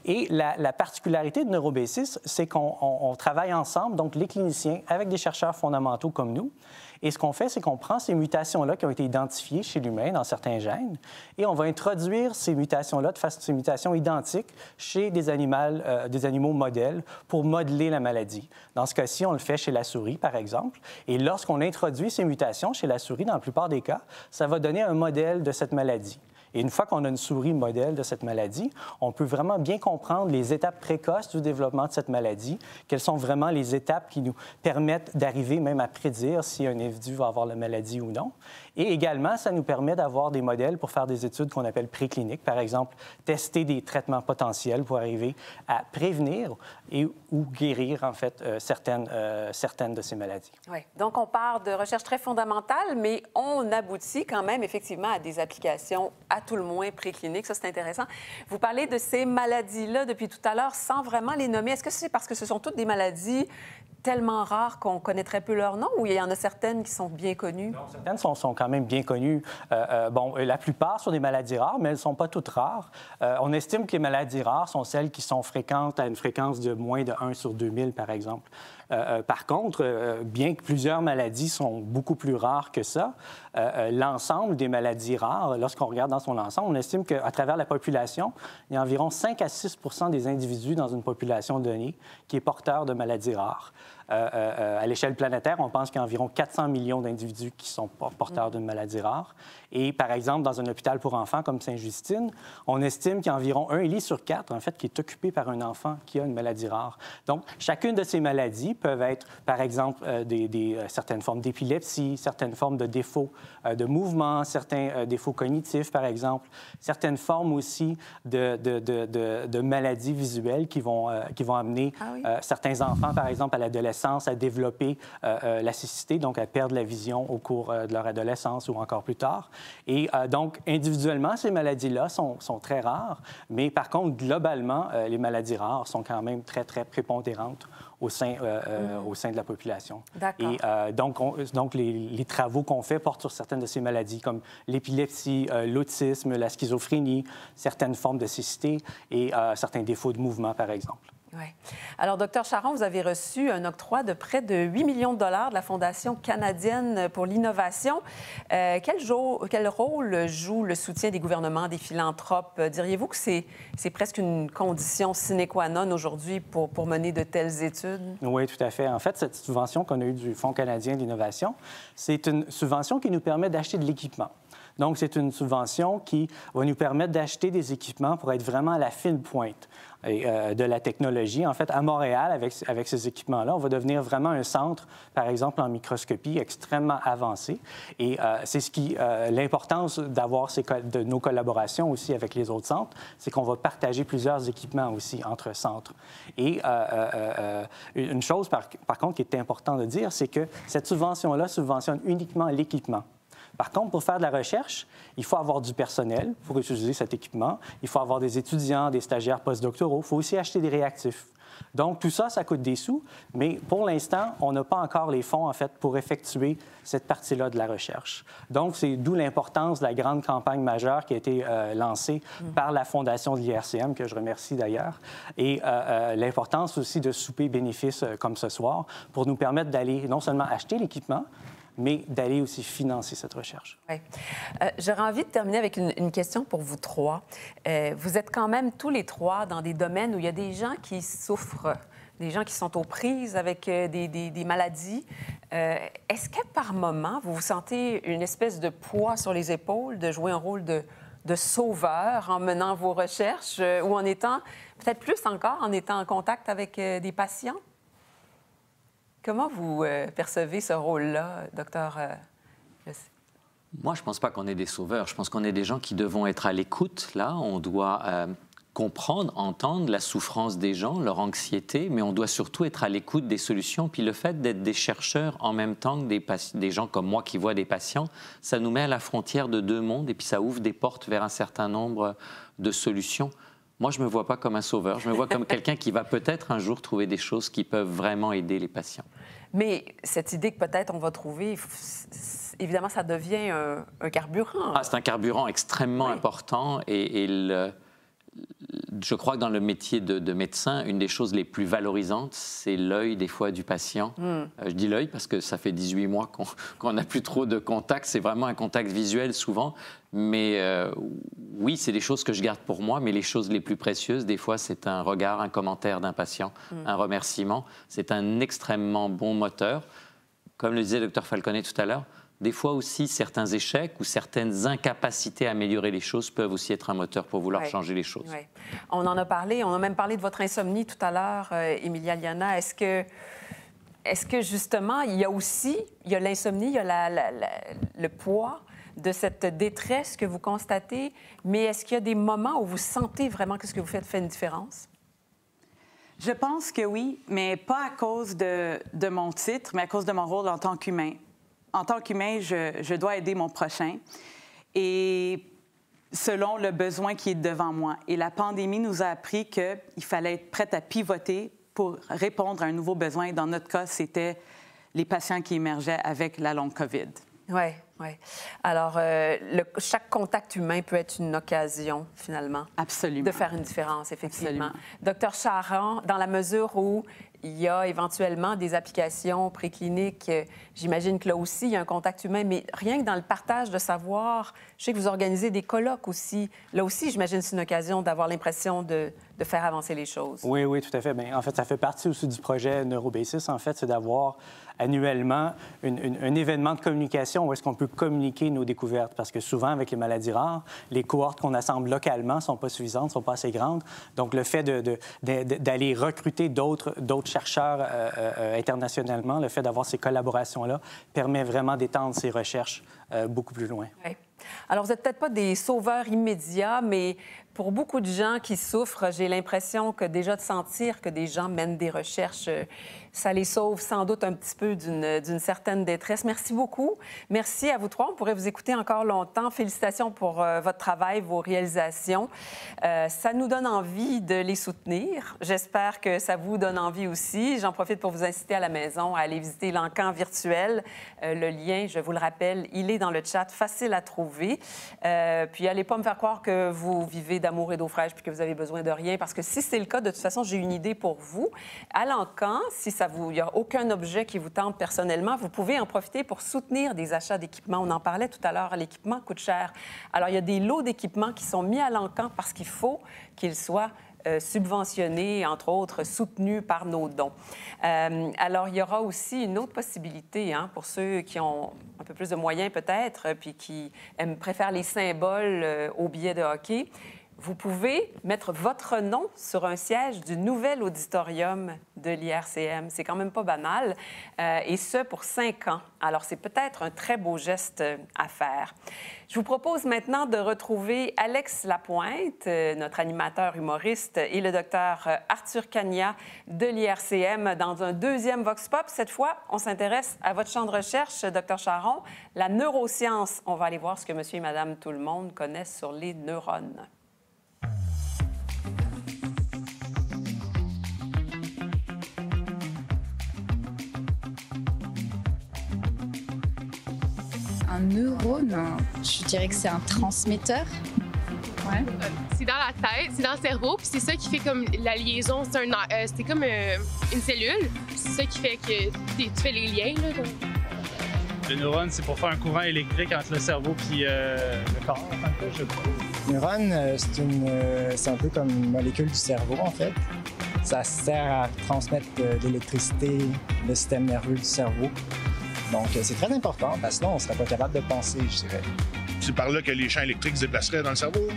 Et la particularité de NeuroBasis, c'est qu'on travaille ensemble, donc les cliniciens, avec des chercheurs fondamentaux comme nous. Et ce qu'on fait, c'est qu'on prend ces mutations-là qui ont été identifiées chez l'humain dans certains gènes et on va introduire ces mutations-là, ces mutations identiques, chez des animaux modèles pour modeler la maladie. Dans ce cas-ci, on le fait chez la souris, par exemple. Et lorsqu'on introduit ces mutations chez la souris, dans la plupart des cas, ça va donner un modèle de cette maladie. Et une fois qu'on a une souris modèle de cette maladie, on peut vraiment bien comprendre les étapes précoces du développement de cette maladie, quelles sont vraiment les étapes qui nous permettent d'arriver même à prédire si un individu va avoir la maladie ou non. Et également, ça nous permet d'avoir des modèles pour faire des études qu'on appelle précliniques, par exemple, tester des traitements potentiels pour arriver à prévenir ou guérir, en fait, certaines de ces maladies. Oui. Donc, on part de recherche très fondamentale, mais on aboutit quand même, effectivement, à des applications à tout le moins précliniques. Ça, c'est intéressant. Vous parlez de ces maladies-là depuis tout à l'heure sans vraiment les nommer. Est-ce que c'est parce que ce sont toutes des maladies tellement rares qu'on connaît très peu leur nom ou il y en a certaines qui sont bien connues? Non, certaines sont quand même bien connues. La plupart sont des maladies rares, mais elles ne sont pas toutes rares. On estime que les maladies rares sont celles qui sont fréquentes à une fréquence de moins de 1 sur 2000, par exemple. Par contre, bien que plusieurs maladies sont beaucoup plus rares que ça, l'ensemble des maladies rares, lorsqu'on regarde dans son ensemble, on estime qu'à travers la population, il y a environ 5 à 6 des individus dans une population donnée qui est porteur de maladies rares. À l'échelle planétaire, on pense qu'il y a environ 400 millions d'individus qui sont porteurs d'une maladie rare. Et par exemple, dans un hôpital pour enfants comme Sainte-Justine, on estime qu'il y a environ 1 lit sur 4, en fait, qui est occupé par un enfant qui a une maladie rare. Donc, chacune de ces maladies peuvent être, par exemple, certaines formes d'épilepsie, certaines formes de défauts de mouvement, certains défauts cognitifs, par exemple, certaines formes aussi de maladies visuelles qui vont amener certains enfants, par exemple, à l'adolescence, à développer la cécité, donc à perdre la vision au cours de leur adolescence ou encore plus tard. Et donc, individuellement, ces maladies-là sont très rares, mais par contre, globalement, les maladies rares sont quand même très, très prépondérantes au sein de la population. D'accord. Et donc les travaux qu'on fait portent sur certaines de ces maladies, comme l'épilepsie, l'autisme, la schizophrénie, certaines formes de cécité et certains défauts de mouvement, par exemple. Oui. Alors, Dr Charron, vous avez reçu un octroi de près de 8 millions de dollars de la Fondation canadienne pour l'innovation. Quel rôle joue le soutien des gouvernements, des philanthropes? Diriez-vous que c'est presque une condition sine qua non aujourd'hui pour mener de telles études? Oui, tout à fait. En fait, cette subvention qu'on a eue du Fonds canadien de l'innovation, c'est une subvention qui nous permet d'acheter de l'équipement. Donc, c'est une subvention qui va nous permettre d'acheter des équipements pour être vraiment à la fine pointe de la technologie. En fait, à Montréal, avec ces équipements-là, on va devenir vraiment un centre, par exemple, en microscopie extrêmement avancé. Et c'est l'importance d'avoir de nos collaborations aussi avec les autres centres, c'est qu'on va partager plusieurs équipements aussi entre centres. Et une chose, par contre, qui est importante de dire, c'est que cette subvention-là subventionne uniquement l'équipement. Par contre, pour faire de la recherche, il faut avoir du personnel pour utiliser cet équipement. Il faut avoir des étudiants, des stagiaires postdoctoraux. Il faut aussi acheter des réactifs. Donc, tout ça, ça coûte des sous, mais pour l'instant, on n'a pas encore les fonds, en fait, pour effectuer cette partie-là de la recherche. Donc, c'est d'où l'importance de la grande campagne majeure qui a été lancée par la Fondation de l'IRCM, que je remercie d'ailleurs, et l'importance aussi de souper bénéfices comme ce soir pour nous permettre d'aller non seulement acheter l'équipement, mais d'aller aussi financer cette recherche. Oui. J'aurais envie de terminer avec une question pour vous trois. Vous êtes quand même tous les trois dans des domaines où il y a des gens qui souffrent, des gens qui sont aux prises avec des maladies. Est-ce que par moment, vous vous sentez une espèce de poids sur les épaules de jouer un rôle de sauveur en menant vos recherches ou en étant, peut-être plus encore, en étant en contact avec des patients? Comment vous percevez ce rôle-là, docteur? Moi, je ne pense pas qu'on est des sauveurs. Je pense qu'on est des gens qui devons être à l'écoute. Là, on doit comprendre, entendre la souffrance des gens, leur anxiété, mais on doit surtout être à l'écoute des solutions. Puis le fait d'être des chercheurs en même temps que des gens comme moi qui voient des patients, ça nous met à la frontière de deux mondes et puis ça ouvre des portes vers un certain nombre de solutions. Moi, je ne me vois pas comme un sauveur. Je me vois comme quelqu'un qui va peut-être un jour trouver des choses qui peuvent vraiment aider les patients. Mais cette idée que peut-être on va trouver, évidemment, ça devient un carburant. Ah, c'est un carburant extrêmement important je crois que dans le métier de médecin, une des choses les plus valorisantes, c'est l'œil des fois du patient. Je dis l'œil parce que ça fait 18 mois qu'on n'a plus trop de contact. C'est vraiment un contact visuel souvent. Mais oui, c'est des choses que je garde pour moi, mais les choses les plus précieuses, des fois, c'est un regard, un commentaire d'un patient, un remerciement. C'est un extrêmement bon moteur. Comme le disait le Dr Falconet tout à l'heure, des fois aussi, certains échecs ou certaines incapacités à améliorer les choses peuvent aussi être un moteur pour vouloir changer les choses. Ouais. On en a parlé, on a même parlé de votre insomnie tout à l'heure, Emilia Liana. Est-ce que justement, il y a l'insomnie, il y a le poids de cette détresse que vous constatez, mais est-ce qu'il y a des moments où vous sentez vraiment que ce que vous faites fait une différence? Je pense que oui, mais pas à cause de mon titre, mais à cause de mon rôle en tant qu'humain. En tant qu'humain, je dois aider mon prochain et selon le besoin qui est devant moi. Et la pandémie nous a appris qu'il fallait être prête à pivoter pour répondre à un nouveau besoin. Dans notre cas, c'était les patients qui émergeaient avec la longue COVID. Oui, oui. Alors, chaque contact humain peut être une occasion, finalement. Absolument. De faire une différence, effectivement. Absolument. Docteur Charron, dans la mesure où il y a éventuellement des applications précliniques, j'imagine que là aussi, il y a un contact humain, mais rien que dans le partage de savoir, je sais que vous organisez des colloques aussi. Là aussi, j'imagine que c'est une occasion d'avoir l'impression de faire avancer les choses. Oui, oui, tout à fait. Bien, en fait, ça fait partie aussi du projet NeuroBasis, en fait, c'est d'avoir annuellement un événement de communication où est-ce qu'on peut communiquer nos découvertes. Parce que souvent, avec les maladies rares, les cohortes qu'on assemble localement ne sont pas suffisantes, ne sont pas assez grandes. Donc, le fait d'aller recruter d'autres chercheurs internationalement, le fait d'avoir ces collaborations-là, permet vraiment d'étendre ces recherches beaucoup plus loin. Oui. Alors, vous n'êtes peut-être pas des sauveurs immédiats, mais pour beaucoup de gens qui souffrent, j'ai l'impression que déjà de sentir que des gens mènent des recherches, ça les sauve sans doute un petit peu d'une certaine détresse. Merci beaucoup. Merci à vous trois. On pourrait vous écouter encore longtemps. Félicitations pour votre travail, vos réalisations. Ça nous donne envie de les soutenir. J'espère que ça vous donne envie aussi. J'en profite pour vous inciter à la maison à aller visiter l'encan virtuel. Le lien, je vous le rappelle, il est dans le chat, facile à trouver. Puis allez pas me faire croire que vous vivez d'amour et d'eau fraîche puis que vous avez besoin de rien, parce que si c'est le cas, de toute façon, j'ai une idée pour vous. À l'encan, si il n'y a aucun objet qui vous tente personnellement, vous pouvez en profiter pour soutenir des achats d'équipements. On en parlait tout à l'heure, l'équipement coûte cher. Alors, il y a des lots d'équipements qui sont mis à l'encan parce qu'il faut qu'ils soient subventionnés, entre autres, soutenus par nos dons. Alors, il y aura aussi une autre possibilité pour ceux qui ont un peu plus de moyens peut-être, puis qui préfèrent les symboles aux billets de hockey. Vous pouvez mettre votre nom sur un siège du nouvel auditorium de l'IRCM. C'est quand même pas banal, et ce, pour 5 ans. Alors, c'est peut-être un très beau geste à faire. Je vous propose maintenant de retrouver Alex Lapointe, notre animateur humoriste, et le docteur Arthur Cagna de l'IRCM dans un deuxième Vox Pop. Cette fois, on s'intéresse à votre champ de recherche, docteur Charron, la neuroscience. On va aller voir ce que monsieur et madame tout le monde connaissent sur les neurones. Un neurone, je dirais que c'est un transmetteur. Ouais. C'est dans la tête, c'est dans le cerveau, puis c'est ça qui fait comme la liaison. C'est comme une cellule. C'est ça qui fait que tu fais les liens. Là, donc. Le neurone, c'est pour faire un courant électrique entre le cerveau et le corps, en tant que tel, je crois. Le neurone, c'est un peu comme une molécule du cerveau, en fait. Ça sert à transmettre de l'électricité, le système nerveux du cerveau. Donc, c'est très important, parce que sinon, on ne serait pas capable de penser, je dirais. C'est par là que les champs électriques se déplaceraient dans le cerveau?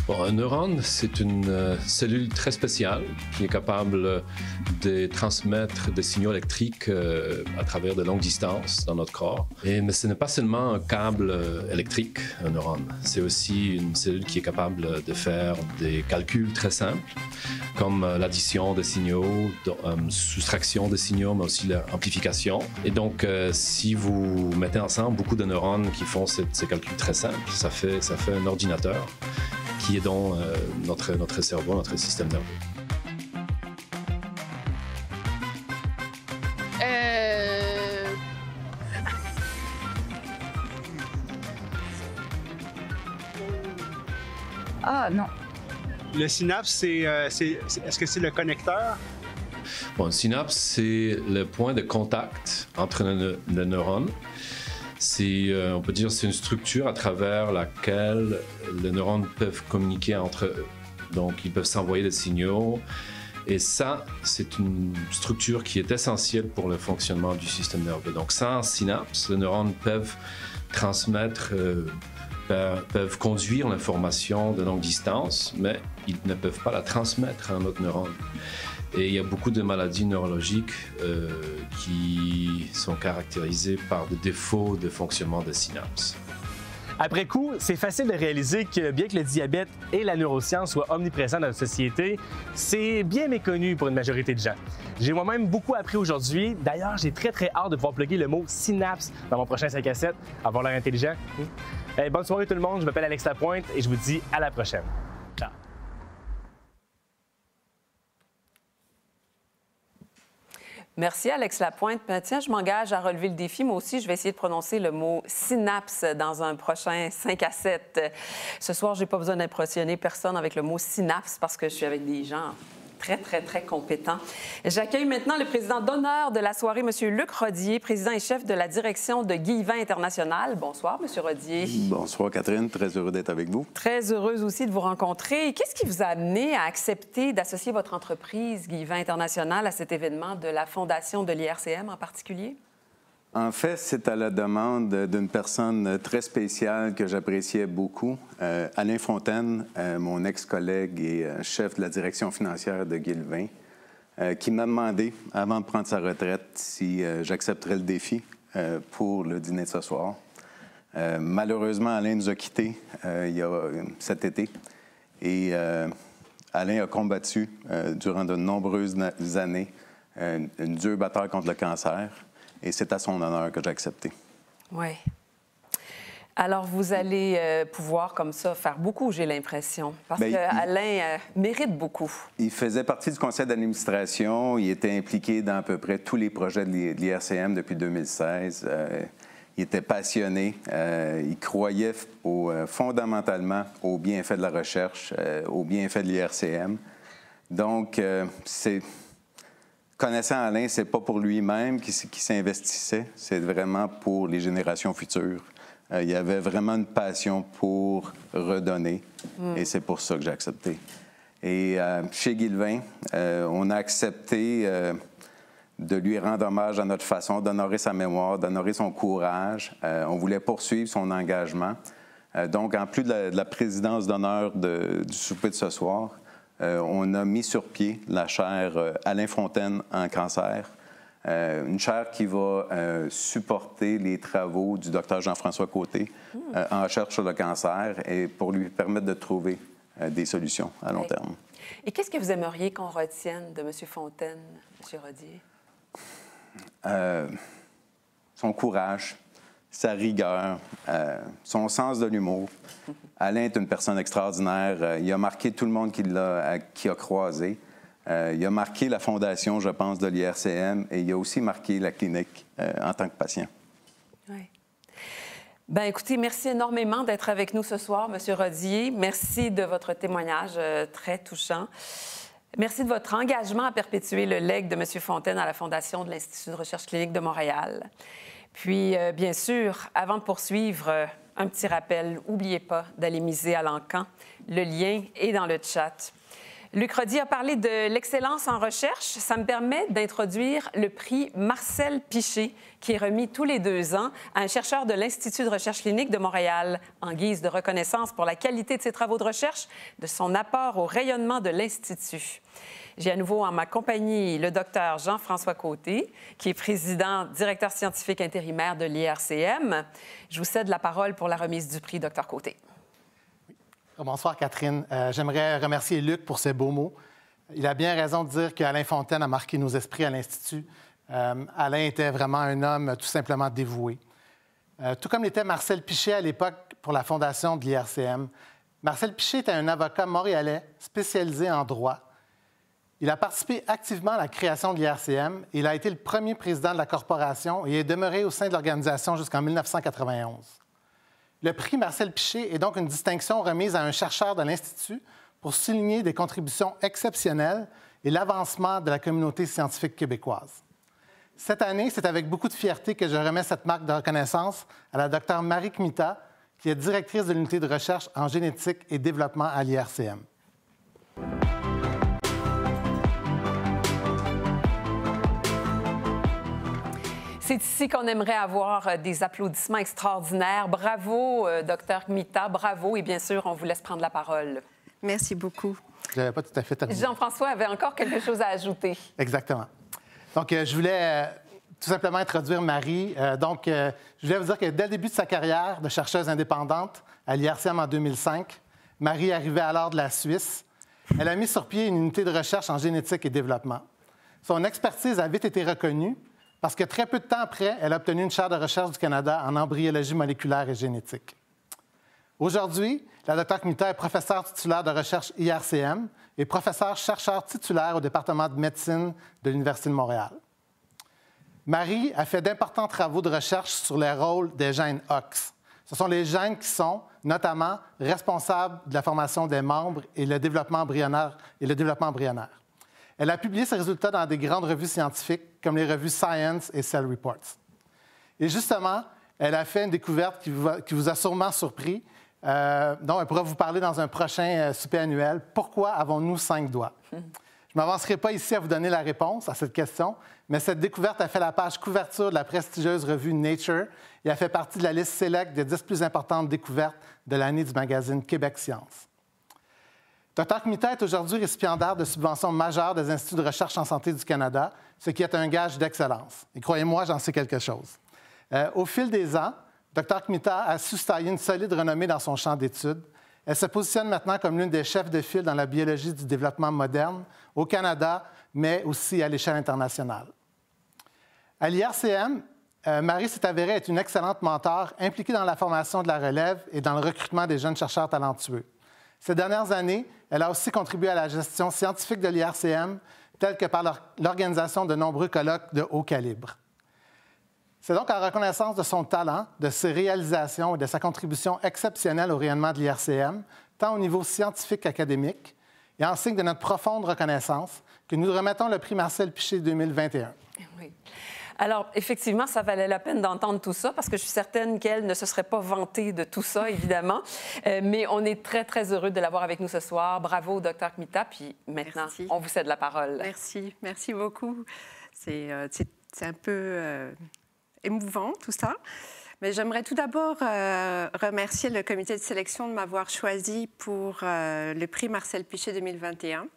Bon, Un neurone, c'est une cellule très spéciale qui est capable de transmettre des signaux électriques à travers de longues distances dans notre corps. Mais ce n'est pas seulement un câble électrique, un neurone. C'est aussi une cellule qui est capable de faire des calculs très simples, comme l'addition des signaux, soustraction des signaux, mais aussi l'amplification. Et donc, si vous mettez ensemble beaucoup de neurones qui font ces calculs très simples, ça fait un ordinateur qui est dans notre cerveau, notre système nerveux. Ah non. Le synapse, est-ce que c'est le connecteur? Bon, le synapse, c'est le point de contact entre le neurone. On peut dire, c'est une structure à travers laquelle les neurones peuvent communiquer entre eux. Donc, ils peuvent s'envoyer des signaux. Et ça, c'est une structure qui est essentielle pour le fonctionnement du système nerveux. Donc, sans synapse, les neurones peuvent transmettre, peuvent conduire l'information de longue distance, mais ils ne peuvent pas la transmettre à un autre neurone. Et il y a beaucoup de maladies neurologiques qui sont caractérisées par des défauts de fonctionnement des synapses. Après coup, c'est facile de réaliser que bien que le diabète et la neuroscience soient omniprésents dans notre société, c'est bien méconnu pour une majorité de gens. J'ai moi-même beaucoup appris aujourd'hui. D'ailleurs, j'ai très hâte de pouvoir plugger le mot synapse dans mon prochain 5 à 7. Avoir l'air intelligent. Bonne soirée tout le monde, je m'appelle Alex Lapointe et je vous dis à la prochaine. Ciao! Merci, Alex Lapointe. Tiens, je m'engage à relever le défi. Moi aussi, je vais essayer de prononcer le mot synapse dans un prochain 5 à 7. Ce soir, je n'ai pas besoin d'impressionner personne avec le mot synapse parce que je suis avec des gens très compétent. J'accueille maintenant le président d'honneur de la soirée, M. Luc Rodier, président et chef de la direction de Guy Vin International. Bonsoir, M. Rodier. Bonsoir, Catherine. Très heureux d'être avec vous. Très heureuse aussi de vous rencontrer. Qu'est-ce qui vous a amené à accepter d'associer votre entreprise, Guy Vin International, à cet événement de la Fondation de l'IRCM en particulier? En fait, c'est à la demande d'une personne très spéciale que j'appréciais beaucoup, Alain Fontaine, mon ex-collègue et chef de la direction financière de Guy Vin, qui m'a demandé, avant de prendre sa retraite, si j'accepterais le défi pour le dîner de ce soir. Malheureusement, Alain nous a quittés cet été et Alain a combattu durant de nombreuses années une dure bataille contre le cancer. Et c'est à son honneur que j'ai accepté. Oui. Alors, vous allez pouvoir, comme ça, faire beaucoup, j'ai l'impression, parce qu'Alain mérite beaucoup. Il faisait partie du conseil d'administration. Il était impliqué dans à peu près tous les projets de l'IRCM depuis 2016. Il était passionné. Il croyait fondamentalement aux bienfaits de la recherche, aux bienfaits de l'IRCM. Donc, connaissant Alain, c'est pas pour lui-même qui s'investissait, c'est vraiment pour les générations futures. Il y avait vraiment une passion pour redonner et c'est pour ça que j'ai accepté. Et chez Guy Vin, on a accepté de lui rendre hommage à notre façon, d'honorer sa mémoire, d'honorer son courage. On voulait poursuivre son engagement. Donc, en plus de la présidence d'honneur du souper de ce soir, on a mis sur pied la chaire Alain Fontaine en cancer, une chaire qui va supporter les travaux du docteur Jean-François Côté en recherche sur le cancer et pour lui permettre de trouver des solutions à long terme. Et qu'est-ce que vous aimeriez qu'on retienne de M. Fontaine, M. Rodier? Son courage, sa rigueur, son sens de l'humour. Alain est une personne extraordinaire. Il a marqué tout le monde qu'il a croisé. Il a marqué la fondation, je pense, de l'IRCM et il a aussi marqué la clinique en tant que patient. Oui. Bien, écoutez, merci énormément d'être avec nous ce soir, M. Rodier. Merci de votre témoignage très touchant. Merci de votre engagement à perpétuer le legs de M. Fontaine à la Fondation de l'Institut de recherche clinique de Montréal. Puis, bien sûr, avant de poursuivre, un petit rappel, n'oubliez pas d'aller miser à l'encan. Le lien est dans le chat. Luc Roddy a parlé de l'excellence en recherche. Ça me permet d'introduire le prix Marcel Piché, qui est remis tous les 2 ans à un chercheur de l'Institut de recherche clinique de Montréal, en guise de reconnaissance pour la qualité de ses travaux de recherche, de son apport au rayonnement de l'Institut. J'ai à nouveau en ma compagnie le docteur Jean-François Côté, qui est président, directeur scientifique intérimaire de l'IRCM. Je vous cède la parole pour la remise du prix, docteur Côté. Bonsoir, Catherine. J'aimerais remercier Luc pour ses beaux mots. Il a bien raison de dire qu'Alain Fontaine a marqué nos esprits à l'Institut. Alain était vraiment un homme tout simplement dévoué. Tout comme l'était Marcel Piché à l'époque pour la fondation de l'IRCM. Marcel Piché était un avocat montréalais spécialisé en droit. Il a participé activement à la création de l'IRCM et il a été le premier président de la corporation et est demeuré au sein de l'organisation jusqu'en 1991. Le prix Marcel Piché est donc une distinction remise à un chercheur de l'Institut pour souligner des contributions exceptionnelles et l'avancement de la communauté scientifique québécoise. Cette année, c'est avec beaucoup de fierté que je remets cette marque de reconnaissance à la Dr Marie Kmita, qui est directrice de l'unité de recherche en génétique et développement à l'IRCM. C'est ici qu'on aimerait avoir des applaudissements extraordinaires. Bravo, Dr Kmita, bravo. Et bien sûr, on vous laisse prendre la parole. Merci beaucoup. Je n'avais pas tout à fait terminé. Jean-François avait encore quelque chose à ajouter. Exactement. Donc, je voulais tout simplement introduire Marie. Je voulais vous dire que dès le début de sa carrière de chercheuse indépendante à l'IRCM en 2005, Marie arrivait alors de la Suisse. Elle a mis sur pied une unité de recherche en génétique et développement. Son expertise a vite été reconnue parce que très peu de temps après, elle a obtenu une chaire de recherche du Canada en embryologie moléculaire et génétique. Aujourd'hui, la Dr Kmita est professeure titulaire de recherche IRCM et professeure-chercheur titulaire au département de médecine de l'Université de Montréal. Marie a fait d'importants travaux de recherche sur les rôles des gènes OX. Ce sont les gènes qui sont notamment responsables de la formation des membres et le développement embryonnaire. Elle a publié ses résultats dans des grandes revues scientifiques comme les revues Science et Cell Reports. Et justement, elle a fait une découverte qui vous a sûrement surpris, dont elle pourra vous parler dans un prochain souper annuel. Pourquoi avons-nous 5 doigts? Je ne m'avancerai pas ici à vous donner la réponse à cette question, mais cette découverte a fait la page couverture de la prestigieuse revue Nature et a fait partie de la liste select des 10 plus importantes découvertes de l'année du magazine Québec Science. Dr Kmita est aujourd'hui récipiendaire de subventions majeures des Instituts de recherche en santé du Canada, ce qui est un gage d'excellence. Et croyez-moi, j'en sais quelque chose. Au fil des ans, Dr Kmita a su se tailler une solide renommée dans son champ d'études. Elle se positionne maintenant comme l'une des chefs de file dans la biologie du développement moderne au Canada, mais aussi à l'échelle internationale. À l'IRCM, Marie s'est avérée être une excellente mentor impliquée dans la formation de la relève et dans le recrutement des jeunes chercheurs talentueux. Ces dernières années, elle a aussi contribué à la gestion scientifique de l'IRCM, telle que par l'organisation de nombreux colloques de haut calibre. C'est donc en reconnaissance de son talent, de ses réalisations et de sa contribution exceptionnelle au rayonnement de l'IRCM, tant au niveau scientifique qu'académique, et en signe de notre profonde reconnaissance, que nous remettons le prix Marcel Piché 2021. Oui. Alors, effectivement, ça valait la peine d'entendre tout ça parce que je suis certaine qu'elle ne se serait pas vantée de tout ça, évidemment. Mais on est très, très heureux de l'avoir avec nous ce soir. Bravo, Dr Kmita. Puis maintenant, Merci. on vous cède la parole. Merci. Merci beaucoup. C'est un peu émouvant, tout ça. Mais j'aimerais tout d'abord remercier le comité de sélection de m'avoir choisi pour le prix Marcel Piché 2021.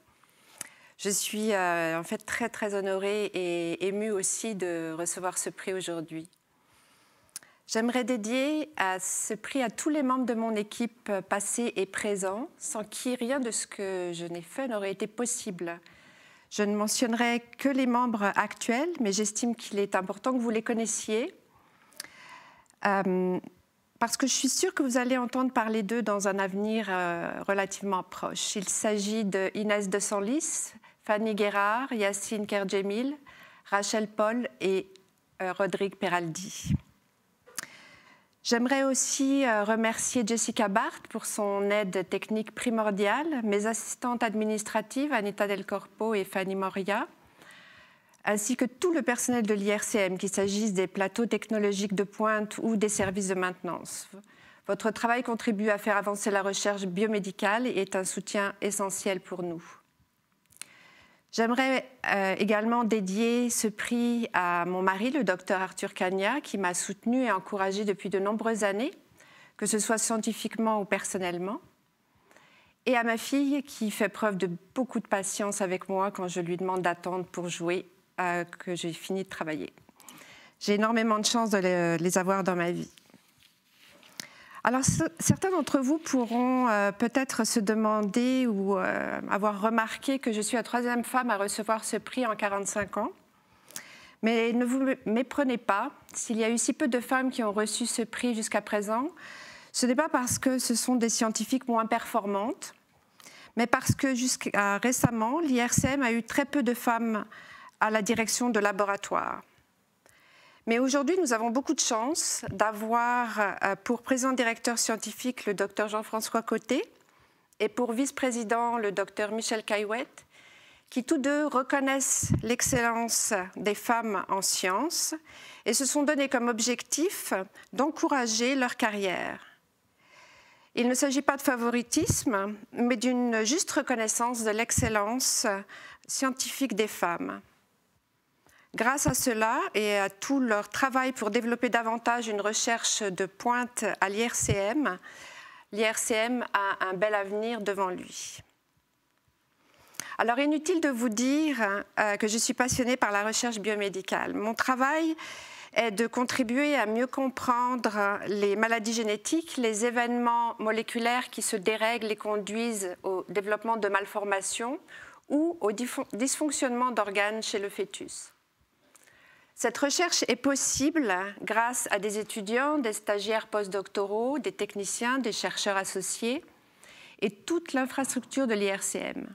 Je suis en fait très, très honorée et émue aussi de recevoir ce prix aujourd'hui. J'aimerais dédier ce prix à tous les membres de mon équipe passés et présents, sans qui rien de ce que je n'ai fait n'aurait été possible. Je ne mentionnerai que les membres actuels, mais j'estime qu'il est important que vous les connaissiez, parce que je suis sûre que vous allez entendre parler d'eux dans un avenir relativement proche. Il s'agit de Inès de Senlis, Fanny Guérard, Yacine Kerjemil, Rachel Paul et Rodrigue Peraldi. J'aimerais aussi remercier Jessica Barth pour son aide technique primordiale, mes assistantes administratives Anita Del Corpo et Fanny Moria, ainsi que tout le personnel de l'IRCM, qu'il s'agisse des plateaux technologiques de pointe ou des services de maintenance. Votre travail contribue à faire avancer la recherche biomédicale et est un soutien essentiel pour nous. J'aimerais également dédier ce prix à mon mari, le docteur Arthur Cagna, qui m'a soutenue et encouragée depuis de nombreuses années, que ce soit scientifiquement ou personnellement, et à ma fille qui fait preuve de beaucoup de patience avec moi quand je lui demande d'attendre pour jouer, que j'ai fini de travailler. J'ai énormément de chance de les avoir dans ma vie. Alors, certains d'entre vous pourront peut-être se demander ou avoir remarqué que je suis la 3e femme à recevoir ce prix en 45 ans. Mais ne vous méprenez pas, s'il y a eu si peu de femmes qui ont reçu ce prix jusqu'à présent, ce n'est pas parce que ce sont des scientifiques moins performantes, mais parce que jusqu'à récemment, l'IRCM a eu très peu de femmes à la direction de laboratoires. Mais aujourd'hui, nous avons beaucoup de chance d'avoir pour président-directeur scientifique le Dr Jean-François Côté et pour vice-président le Dr Michel Caillouette, qui tous deux reconnaissent l'excellence des femmes en sciences et se sont donnés comme objectif d'encourager leur carrière. Il ne s'agit pas de favoritisme, mais d'une juste reconnaissance de l'excellence scientifique des femmes. Grâce à cela et à tout leur travail pour développer davantage une recherche de pointe à l'IRCM, l'IRCM a un bel avenir devant lui. Alors, inutile de vous dire que je suis passionnée par la recherche biomédicale. Mon travail est de contribuer à mieux comprendre les maladies génétiques, les événements moléculaires qui se dérèglent et conduisent au développement de malformations ou au dysfonctionnement d'organes chez le fœtus. Cette recherche est possible grâce à des étudiants, des stagiaires postdoctoraux, des techniciens, des chercheurs associés et toute l'infrastructure de l'IRCM.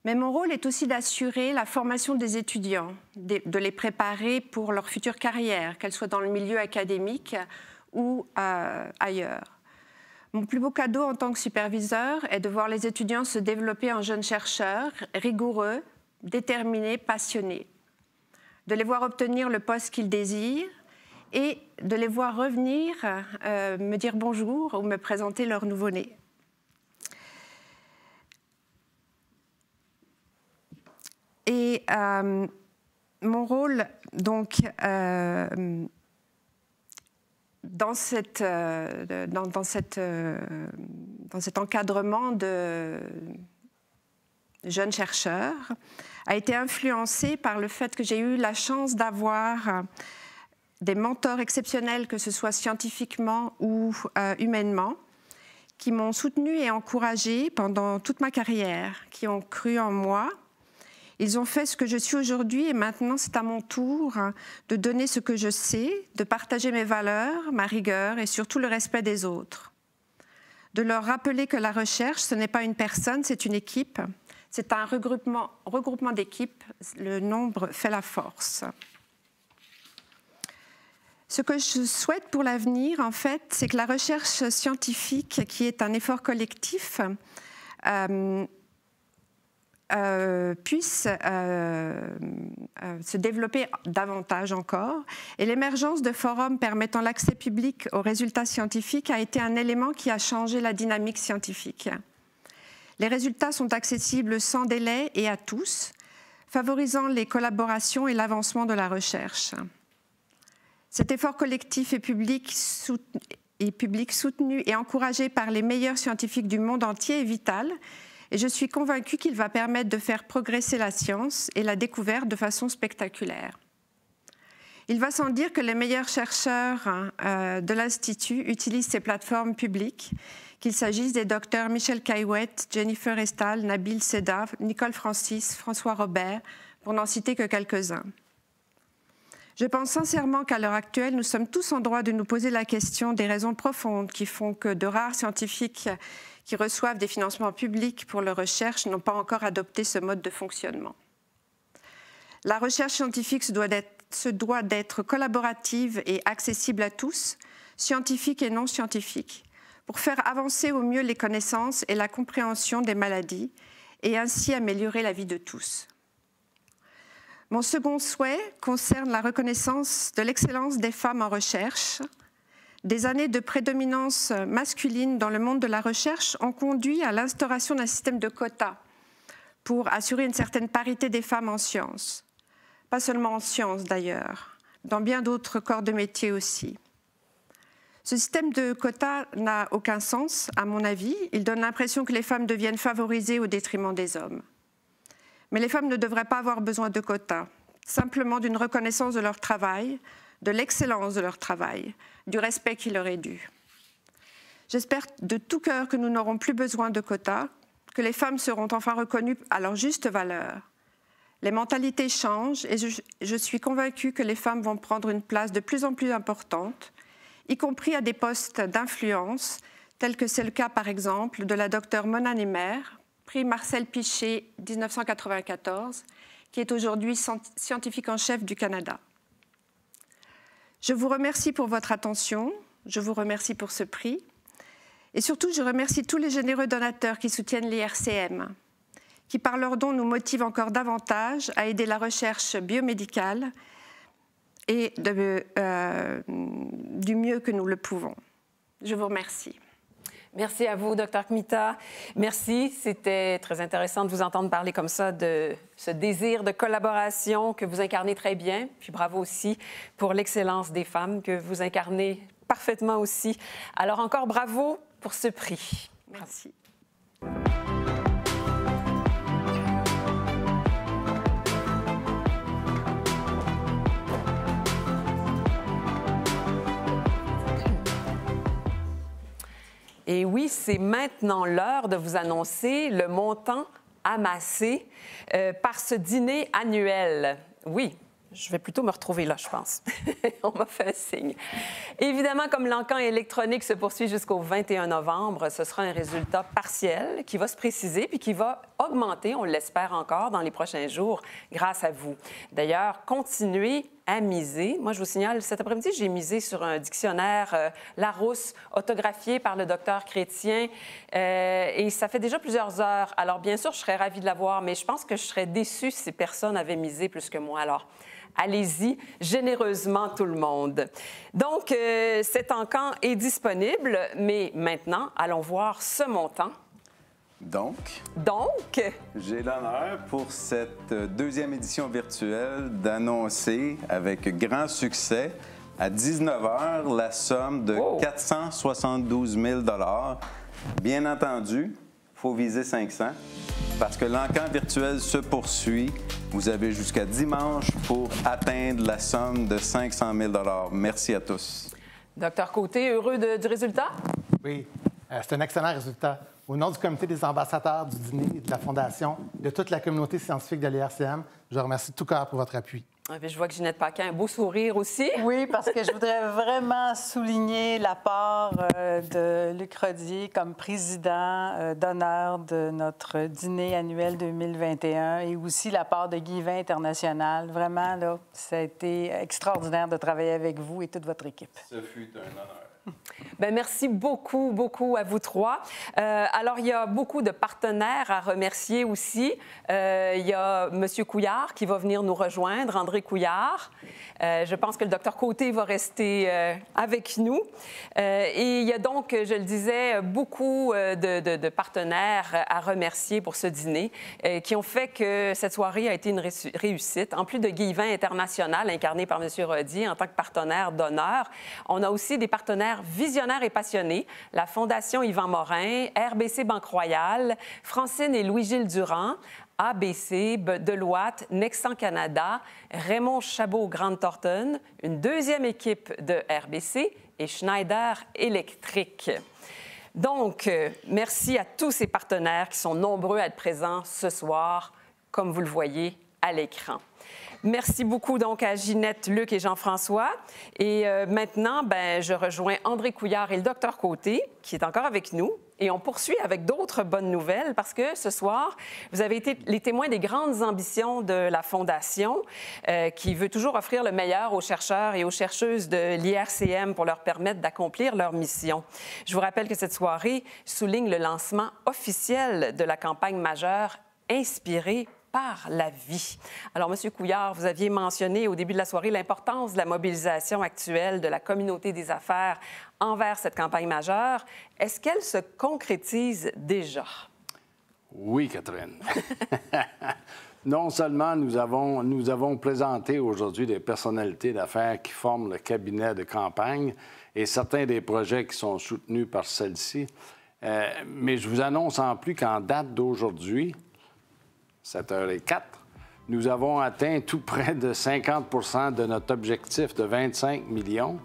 Mais mon rôle est aussi d'assurer la formation des étudiants, de les préparer pour leur future carrière, qu'elle soit dans le milieu académique ou ailleurs. Mon plus beau cadeau en tant que superviseur est de voir les étudiants se développer en jeunes chercheurs, rigoureux, déterminés, passionnés. De les voir obtenir le poste qu'ils désirent et de les voir revenir me dire bonjour ou me présenter leur nouveau-né. Et mon rôle, donc, dans cet encadrement de jeunes chercheurs, a été influencé par le fait que j'ai eu la chance d'avoir des mentors exceptionnels, que ce soit scientifiquement ou humainement, qui m'ont soutenue et encouragée pendant toute ma carrière, qui ont cru en moi. Ils ont fait ce que je suis aujourd'hui et maintenant c'est à mon tour de donner ce que je sais, de partager mes valeurs, ma rigueur et surtout le respect des autres. De leur rappeler que la recherche, ce n'est pas une personne, c'est une équipe. C'est un regroupement d'équipes, le nombre fait la force. Ce que je souhaite pour l'avenir, en fait, c'est que la recherche scientifique, qui est un effort collectif, puisse se développer davantage encore. Et l'émergence de forums permettant l'accès public aux résultats scientifiques a été un élément qui a changé la dynamique scientifique. Les résultats sont accessibles sans délai et à tous, favorisant les collaborations et l'avancement de la recherche. Cet effort collectif et public soutenu et encouragé par les meilleurs scientifiques du monde entier est vital et je suis convaincue qu'il va permettre de faire progresser la science et la découverte de façon spectaculaire. Il va sans dire que les meilleurs chercheurs de l'Institut utilisent ces plateformes publiques, qu'il s'agisse des docteurs Michel Caillouette, Jennifer Estal, Nabil Seda, Nicole Francis, François Robert, pour n'en citer que quelques-uns. Je pense sincèrement qu'à l'heure actuelle, nous sommes tous en droit de nous poser la question des raisons profondes qui font que de rares scientifiques qui reçoivent des financements publics pour leur recherche n'ont pas encore adopté ce mode de fonctionnement. La recherche scientifique se doit d'être collaborative et accessible à tous, scientifiques et non scientifiques, pour faire avancer au mieux les connaissances et la compréhension des maladies et ainsi améliorer la vie de tous. Mon second souhait concerne la reconnaissance de l'excellence des femmes en recherche. Des années de prédominance masculine dans le monde de la recherche ont conduit à l'instauration d'un système de quotas pour assurer une certaine parité des femmes en sciences. Pas seulement en sciences d'ailleurs, dans bien d'autres corps de métier aussi. Ce système de quotas n'a aucun sens, à mon avis. Il donne l'impression que les femmes deviennent favorisées au détriment des hommes. Mais les femmes ne devraient pas avoir besoin de quotas, simplement d'une reconnaissance de leur travail, de l'excellence de leur travail, du respect qui leur est dû. J'espère de tout cœur que nous n'aurons plus besoin de quotas, que les femmes seront enfin reconnues à leur juste valeur. Les mentalités changent et je suis convaincue que les femmes vont prendre une place de plus en plus importante, y compris à des postes d'influence, tels que c'est le cas par exemple de la docteure Mona Nemer, prix Marcel Pichet 1994, qui est aujourd'hui scientifique en chef du Canada. Je vous remercie pour votre attention, je vous remercie pour ce prix, et surtout je remercie tous les généreux donateurs qui soutiennent l'IRCM, qui par leurs dons nous motivent encore davantage à aider la recherche biomédicale et du mieux que nous le pouvons. Je vous remercie. Merci à vous, Dr. Kmita. Merci. C'était très intéressant de vous entendre parler comme ça de ce désir de collaboration que vous incarnez très bien. Puis bravo aussi pour l'excellence des femmes que vous incarnez parfaitement aussi. Alors encore bravo pour ce prix. Merci. Et oui, c'est maintenant l'heure de vous annoncer le montant amassé par ce dîner annuel. Oui, je vais plutôt me retrouver là, je pense. On m'a fait un signe. Évidemment, comme l'encan électronique se poursuit jusqu'au 21 novembre, ce sera un résultat partiel qui va se préciser puis qui va augmenter, on l'espère encore, dans les prochains jours grâce à vous. D'ailleurs, continuez à miser. Moi, je vous signale, cet après-midi, j'ai misé sur un dictionnaire Larousse, autographié par le docteur Chrétien, et ça fait déjà plusieurs heures. Alors, bien sûr, je serais ravie de l'avoir, mais je pense que je serais déçue si personne avait misé plus que moi. Alors, allez-y, généreusement tout le monde. Donc, cet encan est disponible, mais maintenant, allons voir ce montant. Donc, j'ai l'honneur pour cette deuxième édition virtuelle d'annoncer avec grand succès à 19h la somme de 472 000 $. Bien entendu, il faut viser 500 parce que l'encan virtuel se poursuit. Vous avez jusqu'à dimanche pour atteindre la somme de 500 000 $. Merci à tous. Docteur Côté, heureux du résultat? Oui, c'est un excellent résultat. Au nom du comité des ambassadeurs du dîner et de la Fondation, de toute la communauté scientifique de l'IRCM, je vous remercie de tout cœur pour votre appui. Je vois que Ginette Paquin a un beau sourire aussi. Oui, parce que je voudrais vraiment souligner l'apport de Luc Rodier comme président d'honneur de notre dîner annuel 2021 et aussi l'apport de Guy Vin International. Vraiment, là, ça a été extraordinaire de travailler avec vous et toute votre équipe. Ce fut un honneur. Bien, merci beaucoup, beaucoup à vous trois. Alors, il y a beaucoup de partenaires à remercier aussi. Il y a M. Couillard qui va venir nous rejoindre, André Couillard. Je pense que le Dr Côté va rester avec nous. Et il y a donc, je le disais, beaucoup de partenaires à remercier pour ce dîner qui ont fait que cette soirée a été une réussite. En plus de Guy Vin International, incarné par M. Rodier en tant que partenaire d'honneur, on a aussi des partenaires visionnaires et passionnés, la Fondation Yvan Morin, RBC Banque Royale, Francine et Louis-Gilles Durand, ABC, Deloitte, Nexan Canada, Raymond Chabot Grande Thornton, une deuxième équipe de RBC et Schneider Electric. Donc, merci à tous ces partenaires qui sont nombreux à être présents ce soir, comme vous le voyez à l'écran. Merci beaucoup donc à Ginette, Luc et Jean-François. Et maintenant, je rejoins André Couillard et le Dr Côté, qui est encore avec nous. Et on poursuit avec d'autres bonnes nouvelles parce que ce soir, vous avez été les témoins des grandes ambitions de la Fondation qui veut toujours offrir le meilleur aux chercheurs et aux chercheuses de l'IRCM pour leur permettre d'accomplir leur mission. Je vous rappelle que cette soirée souligne le lancement officiel de la campagne majeure Inspirée par la vie. Alors, M. Couillard, vous aviez mentionné au début de la soirée l'importance de la mobilisation actuelle de la communauté des affaires envers cette campagne majeure. Est-ce qu'elle se concrétise déjà? Oui, Catherine. Non seulement nous avons présenté aujourd'hui des personnalités d'affaires qui forment le cabinet de campagne et certains des projets qui sont soutenus par celle-ci, mais je vous annonce en plus qu'en date d'aujourd'hui, 7h04, nous avons atteint tout près de 50 de notre objectif de 25 millions.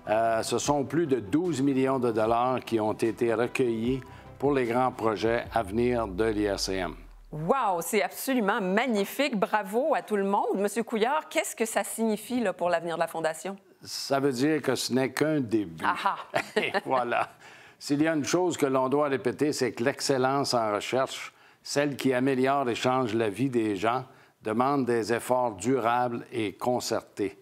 Ce sont plus de 12 millions de dollars qui ont été recueillis pour les grands projets à venir de l'IRCM. Wow, c'est absolument magnifique. Bravo à tout le monde. Monsieur Couillard, qu'est-ce que ça signifie là, pour l'avenir de la Fondation? Ça veut dire que ce n'est qu'un début. Aha! Et voilà. S'il y a une chose que l'on doit répéter, c'est que l'excellence en recherche, celle qui améliore et change la vie des gens, demande des efforts durables et concertés.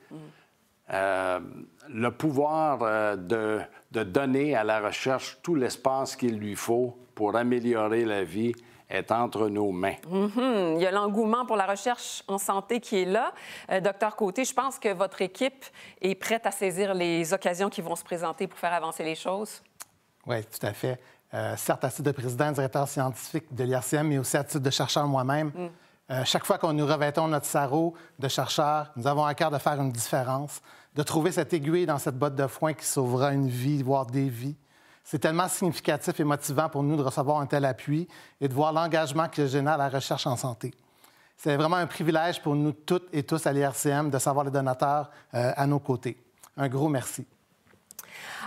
Le pouvoir de donner à la recherche tout l'espace qu'il lui faut pour améliorer la vie est entre nos mains. Il y a l'engouement pour la recherche en santé qui est là. Docteur Côté, je pense que votre équipe est prête à saisir les occasions qui vont se présenter pour faire avancer les choses. Oui, tout à fait. Certes, à titre de président et directeur scientifique de l'IRCM, mais aussi à titre de chercheur moi-même, chaque fois qu'on nous revêtons notre sarrau de chercheur, nous avons à cœur de faire une différence, de trouver cette aiguille dans cette botte de foin qui sauvera une vie, voire des vies. C'est tellement significatif et motivant pour nous de recevoir un tel appui et de voir l'engagement que génère la recherche en santé. C'est vraiment un privilège pour nous toutes et tous à l'IRCM de savoir les donateurs à nos côtés. Un gros merci.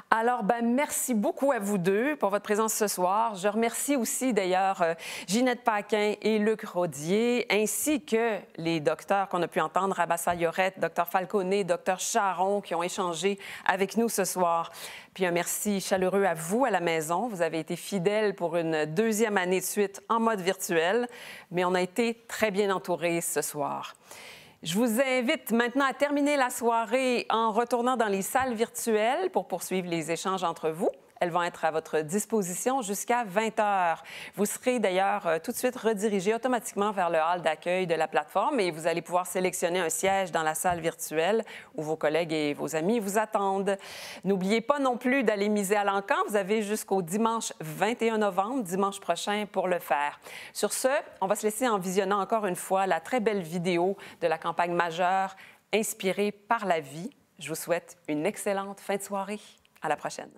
Alors, merci beaucoup à vous deux pour votre présence ce soir. Je remercie aussi, d'ailleurs, Ginette Paquin et Luc Rodier, ainsi que les docteurs qu'on a pu entendre, Rabassa Yorette, Dr Falconet, Dr Charon, qui ont échangé avec nous ce soir. Puis un merci chaleureux à vous à la maison. Vous avez été fidèles pour une deuxième année de suite en mode virtuel, mais on a été très bien entourés ce soir. Je vous invite maintenant à terminer la soirée en retournant dans les salles virtuelles pour poursuivre les échanges entre vous. Elles vont être à votre disposition jusqu'à 20h. Vous serez d'ailleurs tout de suite redirigé automatiquement vers le hall d'accueil de la plateforme et vous allez pouvoir sélectionner un siège dans la salle virtuelle où vos collègues et vos amis vous attendent. N'oubliez pas non plus d'aller miser à l'encan. Vous avez jusqu'au dimanche 21 novembre, dimanche prochain, pour le faire. Sur ce, on va se laisser en visionnant encore une fois la très belle vidéo de la campagne majeure inspirée par la vie. Je vous souhaite une excellente fin de soirée. À la prochaine.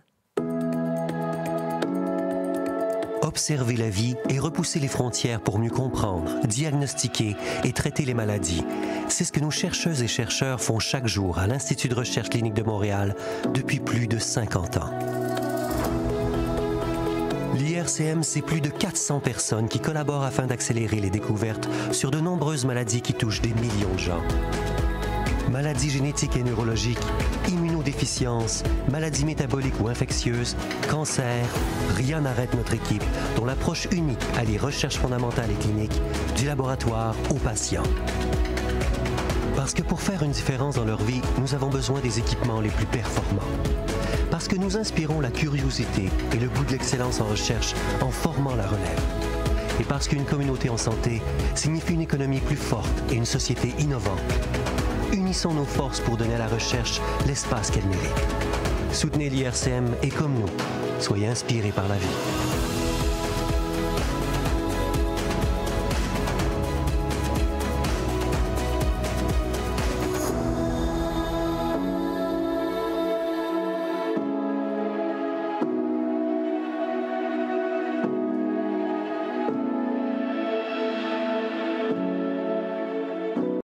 Observer la vie et repousser les frontières pour mieux comprendre, diagnostiquer et traiter les maladies. C'est ce que nos chercheuses et chercheurs font chaque jour à l'Institut de recherche clinique de Montréal depuis plus de 50 ans. L'IRCM, c'est plus de 400 personnes qui collaborent afin d'accélérer les découvertes sur de nombreuses maladies qui touchent des millions de gens. Maladies génétiques et neurologiques, immunodéficiences, maladies métaboliques ou infectieuses, cancer, rien n'arrête notre équipe dont l'approche unique allie recherche fondamentale et clinique du laboratoire aux patients. Parce que pour faire une différence dans leur vie, nous avons besoin des équipements les plus performants. Parce que nous inspirons la curiosité et le goût de l'excellence en recherche en formant la relève. Et parce qu'une communauté en santé signifie une économie plus forte et une société innovante. Unissons nos forces pour donner à la recherche l'espace qu'elle mérite. Soutenez l'IRCM et comme nous, soyez inspirés par la vie.